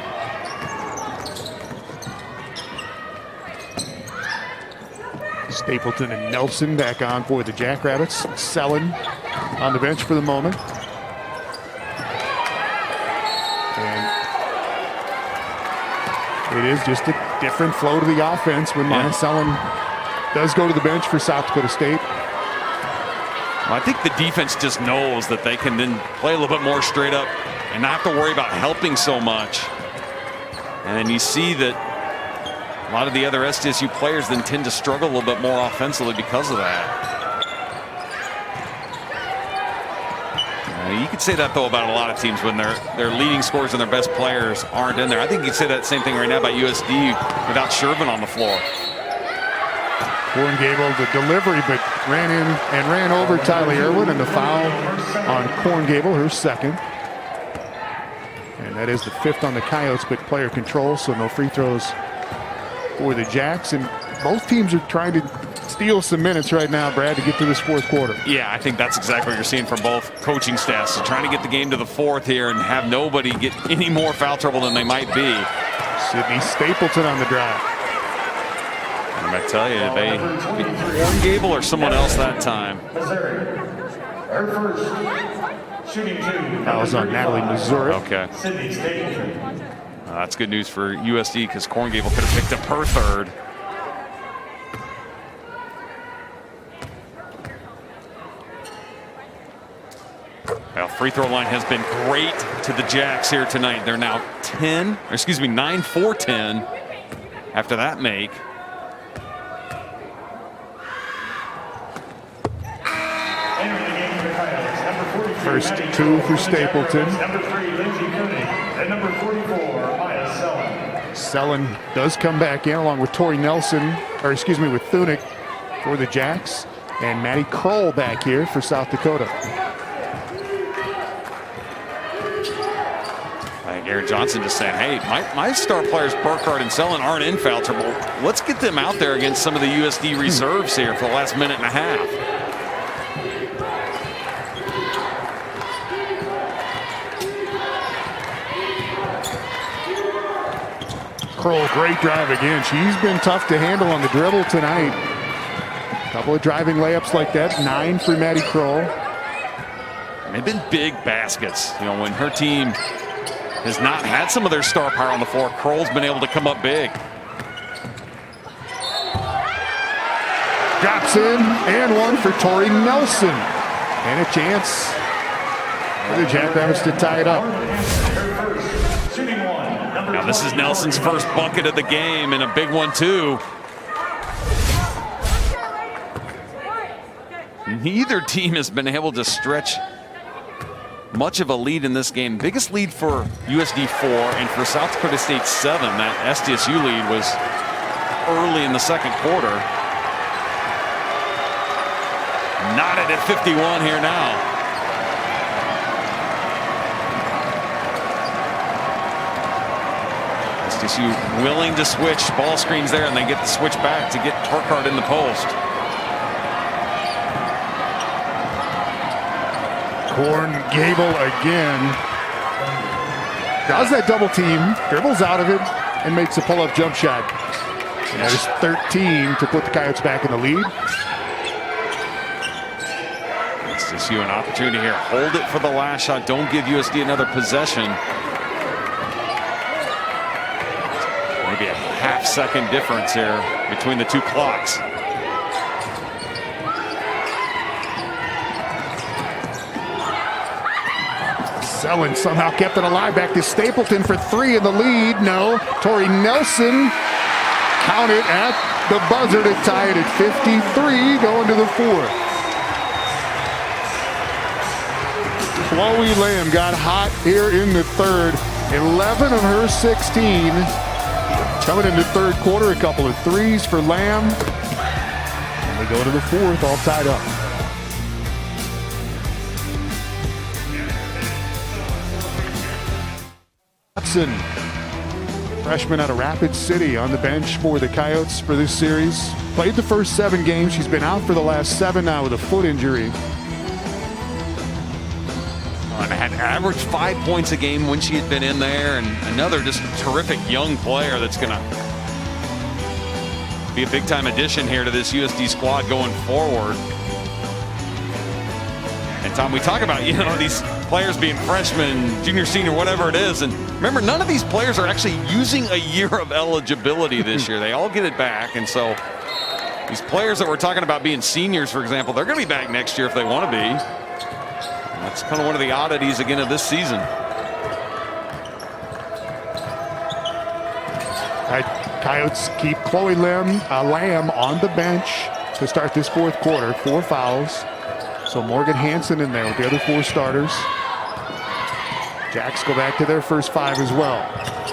Stapleton and Nelson back on for the Jackrabbits. Selin on the bench for the moment. And it is just a different flow to the offense when Maya Selin does go to the bench for South Dakota State. Well, I think the defense just knows that they can then play a little bit more straight up and not have to worry about helping so much. And you see that a lot of the other SDSU players then tend to struggle a little bit more offensively because of that. You could say that, though, about a lot of teams when their leading scorers and their best players aren't in there. I think you could say that same thing right now about USD without Shervin on the floor. Korngable, the delivery, but ran in and ran over Tyler Irwin, and the foul on Korngable, her second. And that is the fifth on the Coyotes, but player control, so no free throws for the Jacks. And both teams are trying to steal some minutes right now, Brad, to get to this fourth quarter. Yeah, I think that's exactly what you're seeing from both coaching staffs. So trying to get the game to the fourth here and have nobody get any more foul trouble than they might be. Sydney Stapleton on the drive. I'm going to tell you, they Korngable or someone else that time. Her first. Shooting 2. That was on Natalie Missouri. Okay. Sydney Stapleton. That's good news for USD because Korngable could have picked up her third. Well, free throw line has been great to the Jacks here tonight. They're now 9 for 10 after that make. First two for Stapleton. Number 3, Lindsey Koenig. And number 44, Maya Selin. Selin does come back in along with Tori Nelson, or excuse me, with Thunick for the Jacks. And Maddie Kroll back here for South Dakota. I think Aaron Johnson just saying, hey, my star players Burkhardt and Selin aren't in foul trouble. Let's get them out there against some of the USD reserves here for the last minute and a half. Kroll, great drive again. She's been tough to handle on the dribble tonight. A couple of driving layups like that. 9 for Maddie Kroll. They've been big baskets. You know, when her team has not had some of their star power on the floor, Kroll's been able to come up big. Drops in, and one for Tori Nelson. And a chance for the Jackrabbits to tie it up. Shooting 1, Now this is Nelson's first bucket of the game, and a big one too. Neither team has been able to stretch much of a lead in this game. Biggest lead for USD 4 and for South Dakota State 7. That SDSU lead was early in the second quarter. Knotted at 51 here now. SDSU willing to switch. Ball screens there, and they get the switch back to get Burkhart in the post. Corn Gable again. Does that double team, dribbles out of it, and makes a pull-up jump shot. And that is 13 to put the Coyotes back in the lead. SDSU an opportunity here. Hold it for the last shot. Don't give USD another possession. Maybe a half-second difference here between the two clocks. Selin somehow kept it alive. Back to Stapleton for three in the lead. No. Tori Nelson counted at the buzzer to tie it at 53 going to the fourth. Chloe Lamb got hot here in the third. 11 of her 16. Coming into third quarter, a couple of threes for Lamb. And we go to the fourth, all tied up. Hudson, freshman out of Rapid City, on the bench for the Coyotes for this series. Played the first 7 games. She's been out for the last 7 now with a foot injury. And had averaged 5 points a game when she had been in there, and another just terrific young player that's going to be a big-time addition here to this USD squad going forward. And Tom, we talk about, these players being freshmen, junior, senior, whatever it is, and remember, none of these players are actually using a year of eligibility this year. They all get it back, and so these players that we're talking about being seniors, for example, they're going to be back next year if they want to be. That's kind of one of the oddities again of this season. Coyotes keep Chloe Lamb on the bench to start this fourth quarter. 4 fouls. So Morgan Hansen in there with the other 4 starters. Jacks go back to their first 5 as well.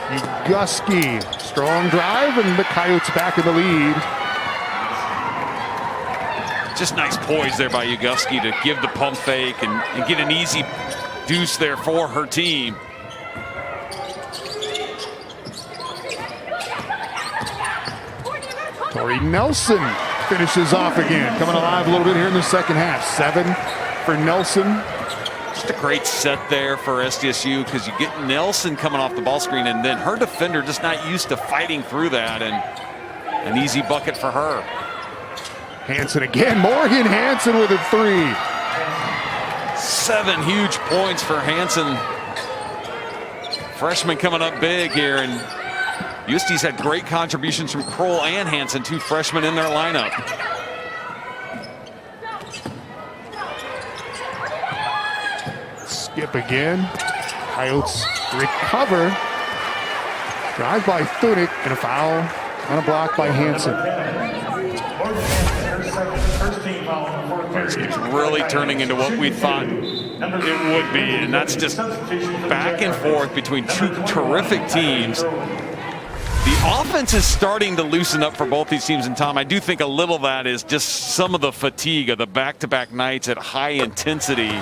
Uguski, strong drive, and the Coyotes back in the lead. Just nice poise there by Uguski to give the pump fake and get an easy deuce there for her team. Tori Nelson finishes off again, coming alive a little bit here in the second half. 7 for Nelson. Just a great set there for SDSU, because you get Nelson coming off the ball screen, and then her defender just not used to fighting through that, and an easy bucket for her. Hansen again. Morgan Hansen with a 3. 7 huge points for Hansen. Freshman coming up big here, and USD's had great contributions from Kroll and Hansen, 2 freshmen in their lineup. Skip again. Coyotes recover. Drive by Thunick, and a foul and a block by Hansen. It's really turning into what we thought it would be, and that's just back and forth between 2 terrific teams. The offense is starting to loosen up for both these teams, and Tom, I do think a little of that is just some of the fatigue of the back-to-back nights at high intensity.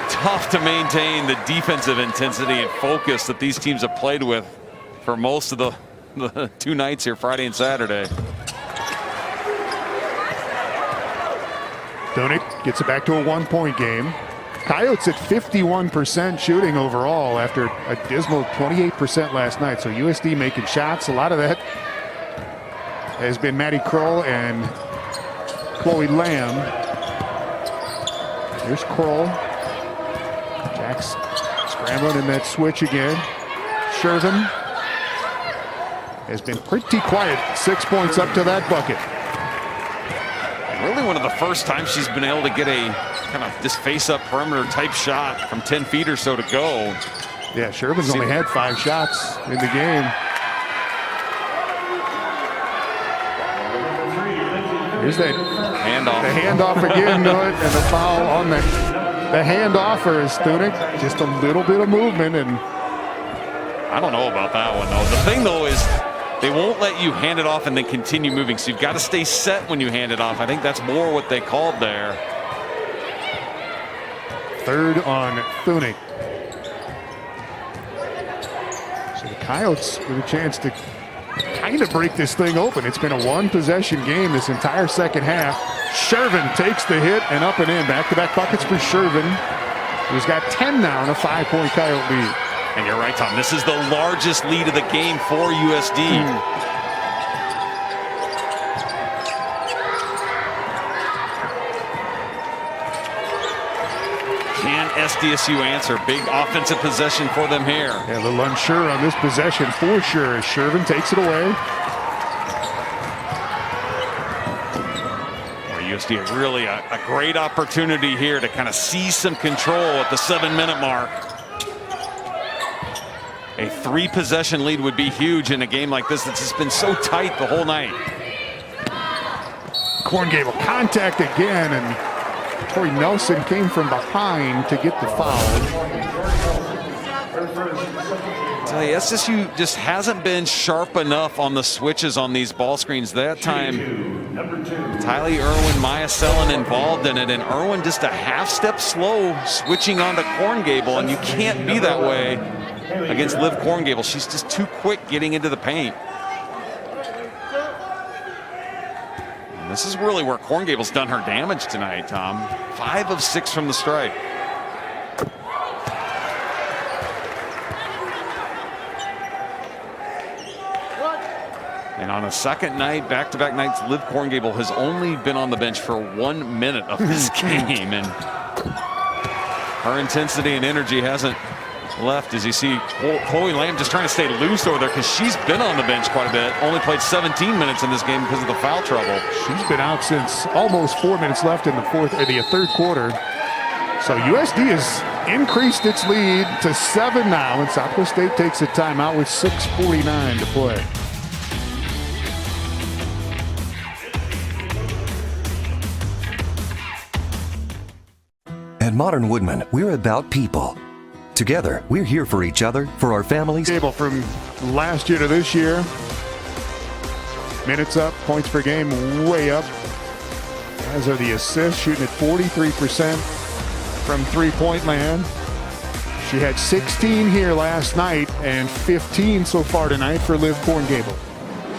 Tough to maintain the defensive intensity and focus that these teams have played with for most of the 2 nights here, Friday and Saturday. Thunick gets it back to a 1-point game. Coyotes at 51% shooting overall after a dismal 28% last night. So USD making shots. A lot of that has been Maddie Kroll and Chloe Lamb. Here's Kroll. Jack's scrambling in that switch again. Shervin has been pretty quiet. 6 points up to that bucket. Really one of the first times she's been able to get a kind of this face-up perimeter type shot from 10 feet or so to go. Yeah, Shervin's only had 5 shots in the game. Here's that handoff. The handoff again, and the foul on the handoffer is Thunek. Just a little bit of movement, and I don't know about that one, though. The thing, though, is they won't let you hand it off and then continue moving, so you've got to stay set when you hand it off. I think that's more what they called there. 3rd on Thunek. So the Coyotes with a chance to kind of break this thing open. It's been a 1-possession game this entire second half. Shervin takes the hit and up and in. Back-to-back buckets for Shervin, who's got 10 now and a 5-point Coyote lead. And you're right, Tom. This is the largest lead of the game for USD. Can SDSU answer? Big offensive possession for them here. Yeah, a little unsure on this possession for sure as Shervin takes it away. USD really a great opportunity here to kind of seize some control at the 7-minute mark. A 3-possession lead would be huge in a game like this that's just been so tight the whole night. Korngable contact again, and Torrey Nelson came from behind to get the foul. I tell you, SSU just hasn't been sharp enough on the switches on these ball screens. That time, Tylee Irwin, Maya Sellen involved in it, and Irwin just a half step slow switching onto Korngable, and you can't be that way against Liv Korngable. She's just too quick getting into the paint. And this is really where Korngable's done her damage tonight, Tom. 5 of 6 from the stripe. And on a second night, back-to-back nights, Liv Korngable has only been on the bench for 1 minute of this game, and her intensity and energy hasn't left. As you see, Chloe Lamb just trying to stay loose over there because she's been on the bench quite a bit. Only played 17 minutes in this game because of the foul trouble. She's been out since almost 4 minutes left in the 3rd quarter. So USD has increased its lead to 7 now, and Southwest State takes a timeout with 6:49 to play. At Modern Woodman, we're about people. Together, we're here for each other, for our families. Table from last year to this year. Minutes up, points per game way up. As are the assists, shooting at 43% from three-point land. She had 16 here last night and 15 so far tonight for Liv Korngable.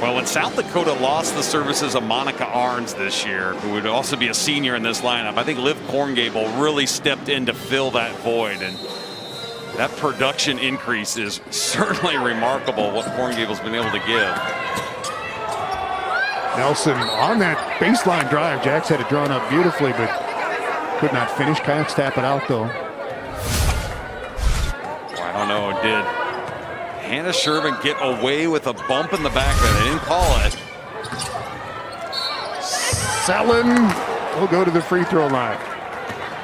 Well, when South Dakota lost the services of Monica Arns this year, who would also be a senior in this lineup, I think Liv Korngable really stepped in to fill that void. And that production increase is certainly remarkable, what Korngable's been able to give. Nelson on that baseline drive. Jax had it drawn up beautifully, but could not finish. Coyotes tap it out, though. Well, I don't know, it did. Hannah Shervin get away with a bump in the back there. They didn't call it. Sellen will go to the free throw line.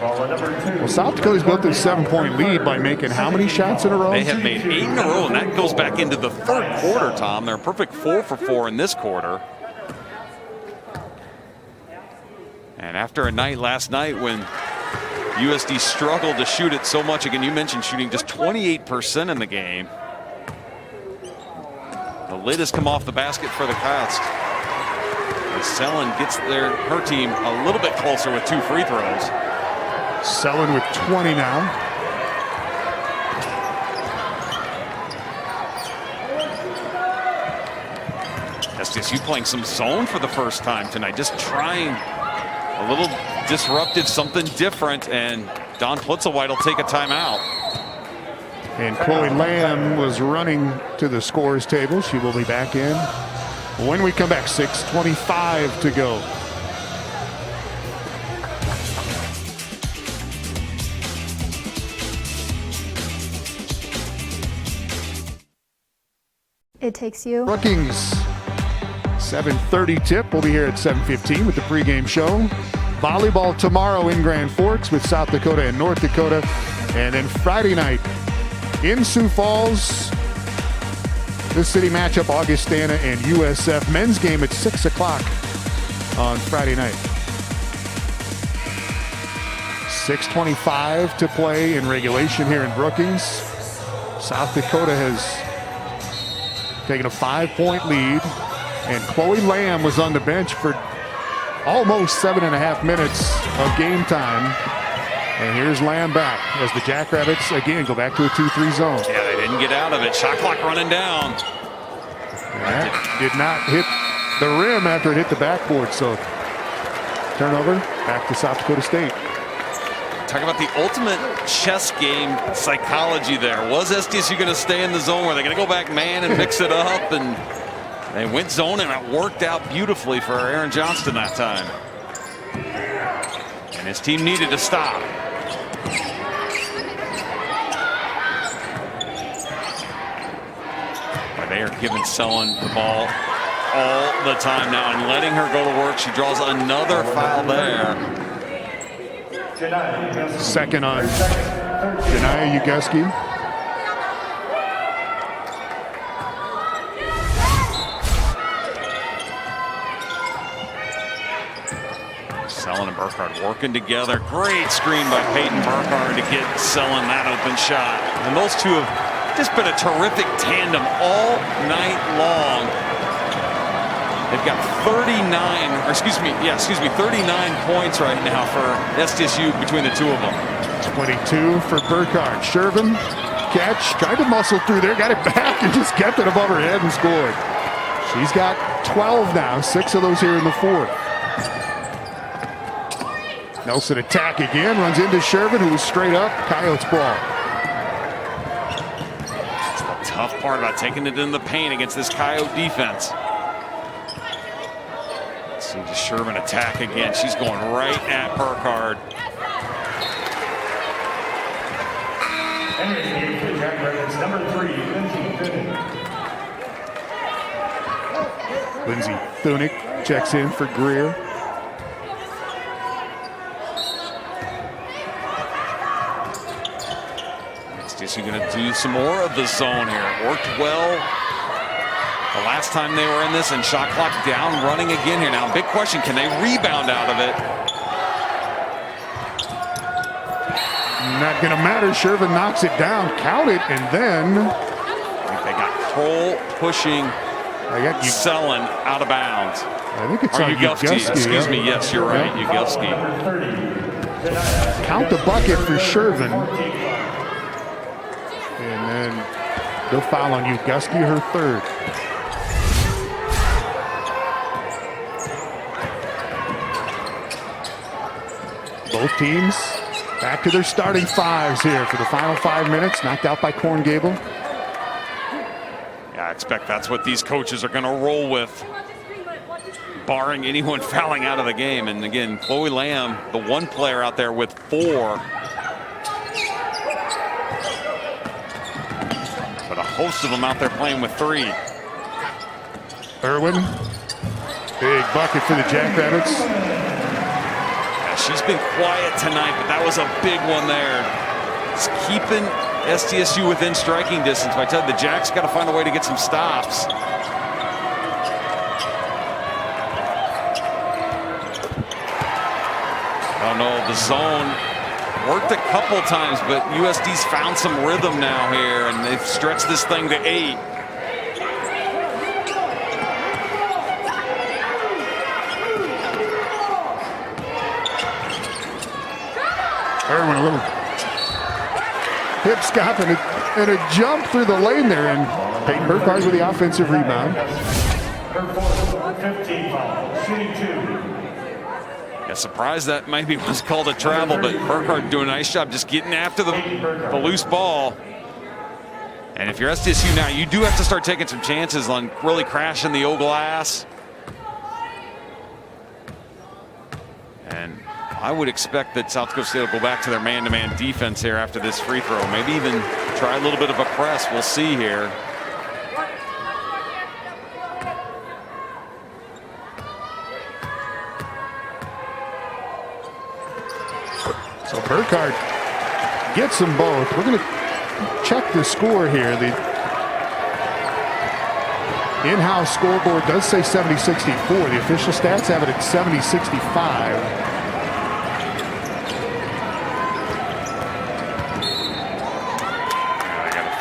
Well, South Dakota's built this 7-point lead by making how many shots in a row? They have made 8 in a row, and that goes back into the 3rd quarter, Tom. They're a perfect 4 for 4 in this quarter. And after a night last night when USD struggled to shoot it so much, again, you mentioned shooting just 28% in the game. The lid has come off the basket for the Coyotes. And Sellen gets her team a little bit closer with 2 free throws. Sellen with 20 now. SDSU playing some zone for the first time tonight, just trying a little disruptive, something different, and Don Plitzelwhite will take a timeout. And Chloe Lamb was running to the scores table. She will be back in when we come back. 6:25 to go. It takes you. Brookings, 7:30 tip. We'll be here at 7:15 with the pregame show. Volleyball tomorrow in Grand Forks with South Dakota and North Dakota. And then Friday night in Sioux Falls. This city matchup, Augustana and USF. Men's game at 6 o'clock on Friday night. 6:25 to play in regulation here in Brookings. South Dakota has taken a 5-point lead, and Chloe Lamb was on the bench for almost 7.5 minutes of game time. And here's Lamb back as the Jackrabbits again go back to a 2-3 zone. Yeah, they didn't get out of it. Shot clock running down. That did not hit the rim after it hit the backboard. So turnover back to South Dakota State. Talk about the ultimate chess game psychology there. Was SDSU going to stay in the zone? Were they going to go back man and mix it up? And they went zone, and it worked out beautifully for Aaron Johnston that time. And his team needed to stop. But they are giving Sellen the ball all the time now and letting her go to work. She draws another foul there. Second on Janiyah Uguski. Sellen and Burkhardt working together. Great screen by Peyton Burkhardt to get Sellen that open shot. And those two have just been a terrific tandem all night long. They've got 39 points right now for SDSU between the two of them. 22 for Burkhardt. Shervin, catch, tried to muscle through there, got it back and just kept it above her head and scored. She's got 12 now, 6 of those here in the fourth. Nelson attack again, runs into Shervin, who was straight up. Coyotes ball. That's the tough part about taking it in the paint against this Coyote defense. See the Shervin attack again. She's going right at Burkhardt. Entering the Jackrabbits, number 3, Lindsay Lindsay Thunick. Thunick checks in for Greer. SDSU going to do some more of the zone here. It worked well the last time they were in this, and shot clock down, running again here. Now, big question, can they rebound out of it? Not going to matter. Shervin knocks it down, count it, and then I think they got Kroll pushing Sellen out of bounds. I think it's on Uguski. Excuse me, yes, you're right, Uguski. Count the bucket for Shervin. And then they'll foul on Uguski, her third. Both teams back to their starting fives here for the final 5 minutes, knocked out by Corn Gable. Yeah, I expect that's what these coaches are going to roll with, barring anyone fouling out of the game. And again, Chloe Lamb, the one player out there with 4. But a host of them out there playing with 3. Irwin, big bucket for the Jackrabbits. She's been quiet tonight, but that was a big one there. It's keeping SDSU within striking distance. I tell you, the Jacks got to find a way to get some stops. I don't know, the zone worked a couple times, but USD's found some rhythm now here, and they've stretched this thing to 8. Irwin, a little hip scop and a jump through the lane there, and Peyton Burkhardt with the offensive rebound. Her fourth, 15 foul, shooting 2. Yeah, surprised that maybe was called a travel, but Burkhardt doing a nice job just getting after the loose ball. And if you're SDSU now, you do have to start taking some chances on really crashing the old glass. And I would expect that South Dakota State will go back to their man-to-man defense here after this free throw. Maybe even try a little bit of a press. We'll see here. So Burkhardt gets them both. We're going to check the score here. The in-house scoreboard does say 70-64. The official stats have it at 70-65.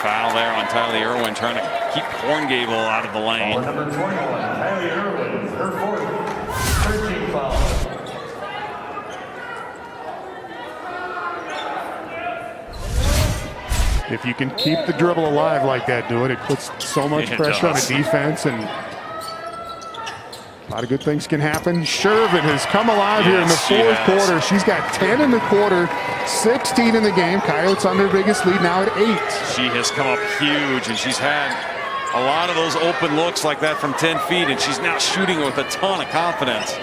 Foul there on Tylee Irwin, trying to keep Korngebel out of the lane. Number 21, Tylee Irwin, her fourth, 13 foul. If you can keep the dribble alive like that, do it. It puts so much pressure on the defense, and a lot of good things can happen. Shervin has come alive here in the fourth quarter. She's got 10 in the quarter, 16 in the game. Coyotes on their biggest lead now at 8. She has come up huge, and she's had a lot of those open looks like that from 10 feet, and she's now shooting with a ton of confidence.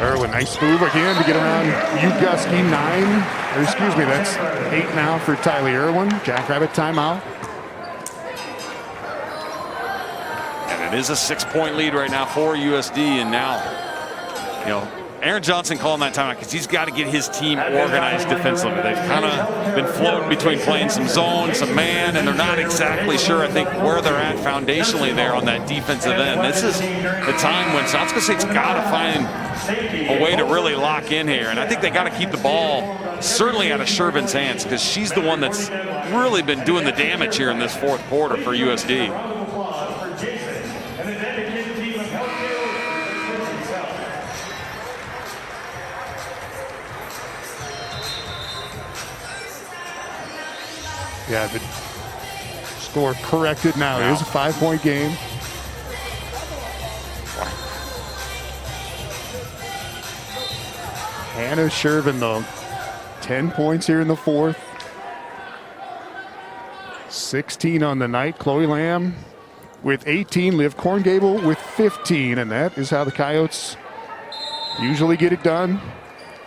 Irwin, nice move again to get around Uguski. 9, or excuse me, that's 8 now for Tylee Irwin. Jackrabbit timeout. And it is a 6-point lead right now for USD, and now, you know, Aaron Johnson calling that timeout because he's got to get his team organized defensively. They've kind of been floating between playing some zone, some man, and they're not exactly sure, I think, where they're at foundationally there on that defensive end. This is the time when South Dakota State's got to find a way to really lock in here, and I think they got to keep the ball certainly out of Shervin's hands because she's the one that's really been doing the damage here in this fourth quarter for USD. Yeah, the score corrected now. It is a 5-point game. Hannah Shervin, though, 10 points here in the fourth. 16 on the night. Chloe Lamb with 18. Liv Korngebel with 15. And that is how the Coyotes usually get it done.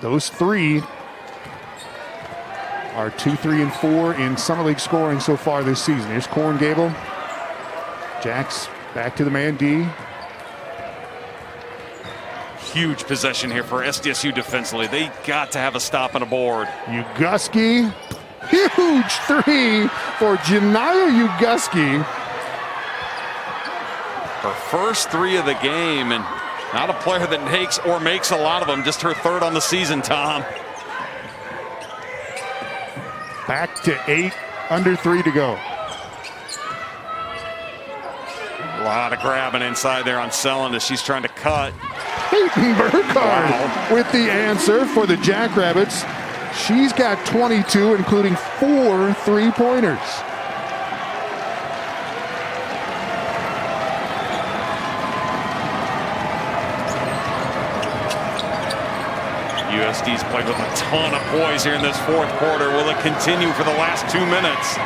Those three are 2, 3, and 4 in Summer League scoring so far this season. Here's Korngebel. Jax back to the man D. Huge possession here for SDSU defensively. They got to have a stop and a board. Uguski. Huge 3 for Janiyah Uguski. Her first 3 of the game, and not a player that takes or makes a lot of them. Just her 3rd on the season, Tom. Back to 8, under 3 to go. A lot of grabbing inside there on Selland as she's trying to cut. Peyton Burkhardt with the answer for the Jackrabbits. She's got 22, including 4 3-pointers. USD's played with a ton of poise here in this fourth quarter. Will it continue for the last 2 minutes?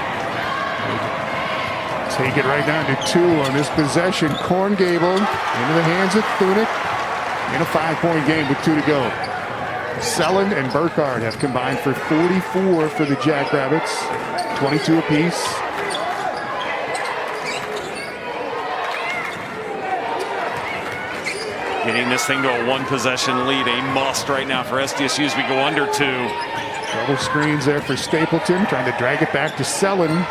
Take it right down to 2 on this possession. Korngebel into the hands of Thunick in a 5-point game with 2 to go. Selland and Burkhardt have combined for 44 for the Jackrabbits, 22 apiece. Getting this thing to a 1-possession lead, a must right now for SDSU as we go under 2. Double screens there for Stapleton, trying to drag it back to Selland.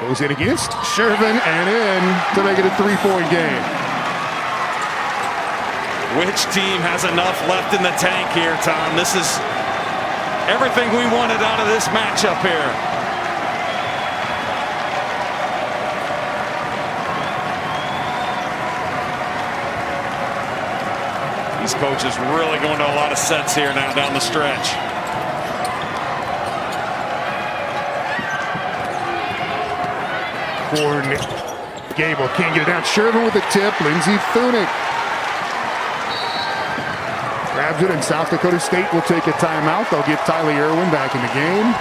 Goes in against Shervin and in to make it a 3-point game. Which team has enough left in the tank here, Tom? This is everything we wanted out of this matchup here. These coaches really going to a lot of sets here now down the stretch. Gable can't get it down. Shervin with a tip. Lindsey Thunick grabs it, and South Dakota State will take a timeout. They'll get Tylee Irwin back in the game.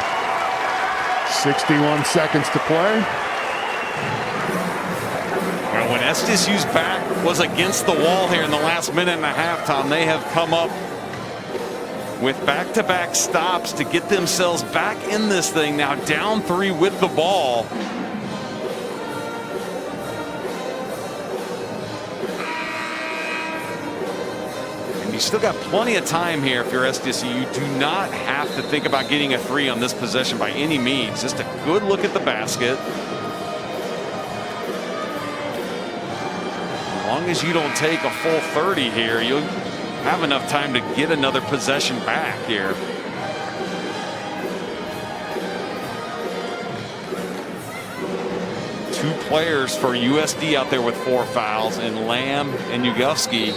61 seconds to play. Well, when SDSU's back was against the wall here in the last minute and a half, Tom, they have come up with back-to-back stops to get themselves back in this thing. Now down 3 with the ball. You still got plenty of time here if you're SDSU. You do not have to think about getting a 3 on this possession by any means. Just a good look at the basket. As long as you don't take a full 30 here, you'll have enough time to get another possession back here. Two players for USD out there with 4 fouls, and Lamb and Ugowski,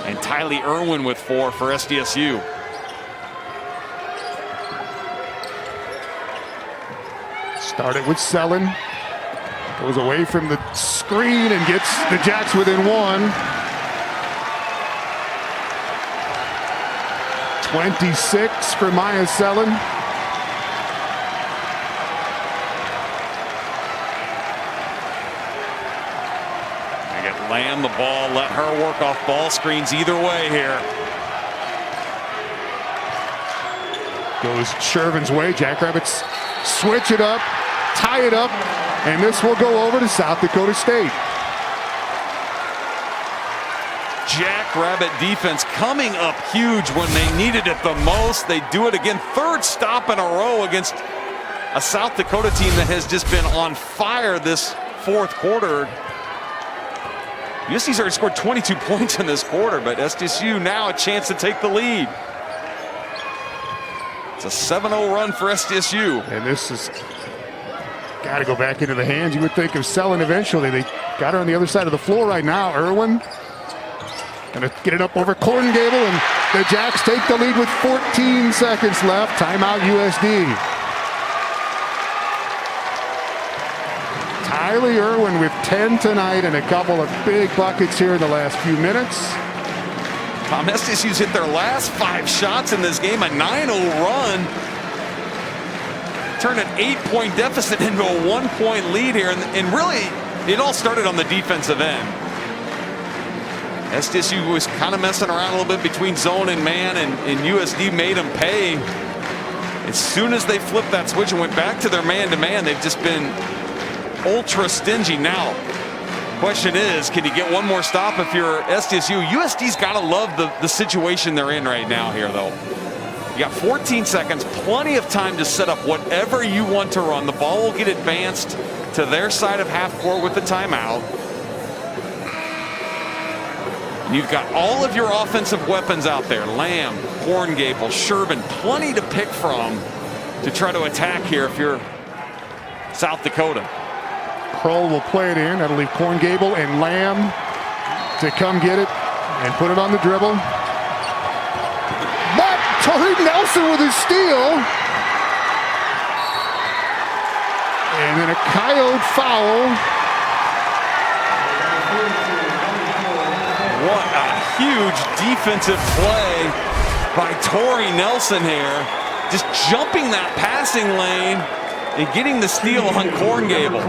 and Tylee Irwin with 4 for SDSU. Started with Sellen. Goes away from the screen and gets the Jacks within 1. 26 for Maya Sellen. They get Lamb the ball, let her work off ball screens either way here. Goes Shervin's way. Jackrabbits switch it up, tie it up, and this will go over to South Dakota State. Jackrabbit defense coming up huge when they needed it the most. They do it again. 3rd stop in a row against a South Dakota team that has just been on fire this 4th quarter. USD's already scored 22 points in this quarter, but SDSU now a chance to take the lead. It's a 7-0 run for SDSU. And this has got to go back into the hands, you would think, of Sellen eventually. They got her on the other side of the floor right now. Irwin gonna get it up over Corngable, and the Jacks take the lead with 14 seconds left. Timeout USD. Tylee Irwin with 10 tonight and a couple of big buckets here in the last few minutes. SDSU's hit their last 5 shots in this game, a 9-0 run. Turned an 8-point deficit into a 1-point lead here, and really, it all started on the defensive end. SDSU was kind of messing around a little bit between zone and man, and USD made them pay. As soon as they flipped that switch and went back to their man-to-man, they've just been ultra stingy. Now, question is, can you get one more stop if you're SDSU? USD's got to love the situation they're in right now here, though. You got 14 seconds, plenty of time to set up whatever you want to run. The ball will get advanced to their side of half court with the timeout. You've got all of your offensive weapons out there. Lamb, Corngable, Shervin, plenty to pick from to try to attack here if you're South Dakota. Kroll will play it in. That'll leave Corngable and Lamb to come get it and put it on the dribble. But Tori Nelson with his steal. And then a Coyote foul. What a huge defensive play by Tori Nelson here. Just jumping that passing lane and getting the steal on Corngable.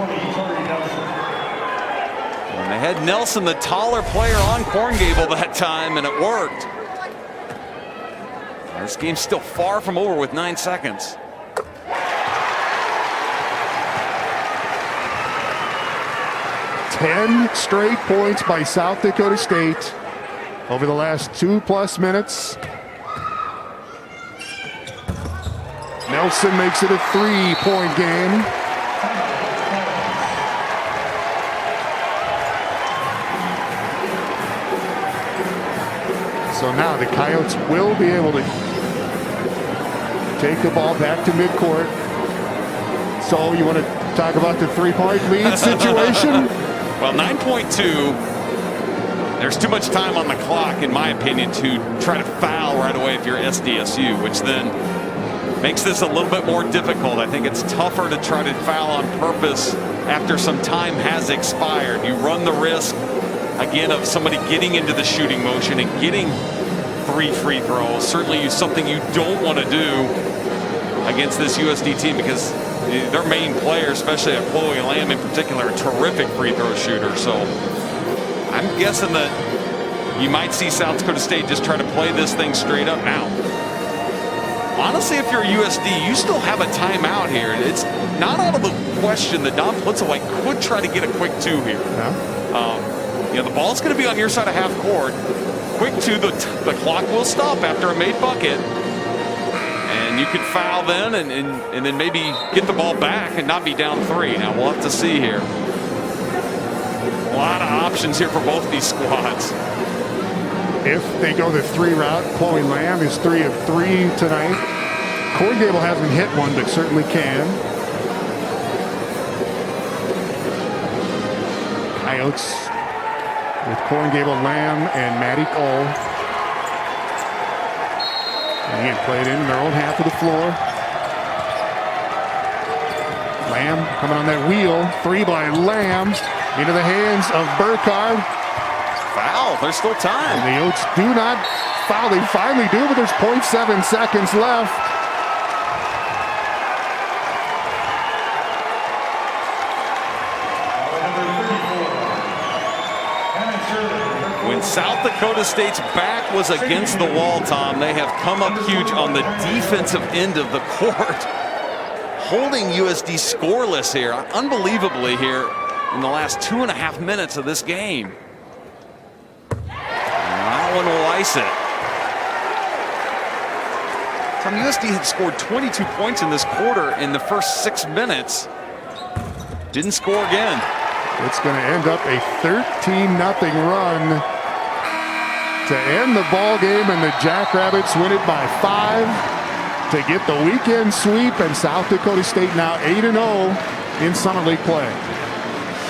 And they had Nelson, the taller player, on Corngable that time, and it worked. This game's still far from over with 9 seconds. Ten straight points by South Dakota State over the last 2+ minutes. Nelson makes it a 3-point game. So now the Coyotes will be able to take the ball back to midcourt. So you want to talk about the 3-point lead situation? Well, 9.2. There's too much time on the clock, in my opinion, to try to foul right away if you're SDSU, which then makes this a little bit more difficult. I think it's tougher to try to foul on purpose after some time has expired. You run the risk, again, of somebody getting into the shooting motion and getting 3 free throws. Certainly something you don't want to do against this USD team, because their main player, especially Chloe Lamb in particular, a terrific free throw shooter. So I'm guessing that you might see South Dakota State just try to play this thing straight up now. Honestly, if you're USD, you still have a timeout here. It's not out of the question that Don Plitzowite could try to get a quick 2 here. Yeah. You know, the ball's going to be on your side of half court. quick to the clock will stop after a made bucket. And you could foul then and then maybe get the ball back and not be down 3. Now we'll have to see here. A lot of options here for both these squads. If they go the 3 route, Chloe Lamb is 3 of 3 tonight. Cory Gable hasn't hit one, but certainly can. Coyotes with Cory Gable, Lamb, and Maddie Cole. And again, played in their own half of the floor. Lamb coming on that wheel. 3 by Lamb into the hands of Burkhardt. Foul. There's still time. And the Oats do not foul. They finally do, but there's 0.7 seconds left. When South Dakota State's back was against the wall, Tom, they have come up huge on the defensive end of the court, holding USD scoreless here, unbelievably here in the last 2.5 minutes of this game. That one will ice it. Tom, USD had scored 22 points in this quarter in the first 6 minutes. Didn't score again. It's going to end up a 13-0 run to end the ball game, and the Jackrabbits win it by 5 to get the weekend sweep, and South Dakota State now 8-0 in Summer League play.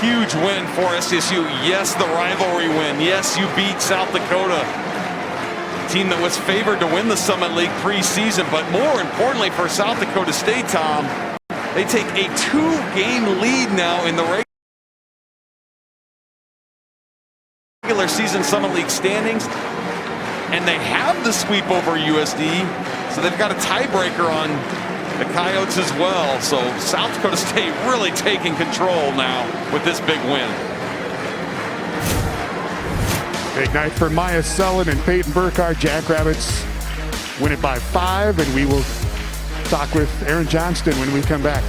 Huge win for SDSU. Yes, the rivalry win. Yes, you beat South Dakota, a team that was favored to win the Summit League preseason. But more importantly for South Dakota State, Tom, they take a 2-game lead now in the regular season Summit League standings, and they have the sweep over USD, so they've got a tiebreaker on the Coyotes as well. So South Dakota State really taking control now with this big win. Big night for Maya Sullen and Peyton Burkhardt. Jackrabbits win it by 5, and we will talk with Aaron Johnston when we come back.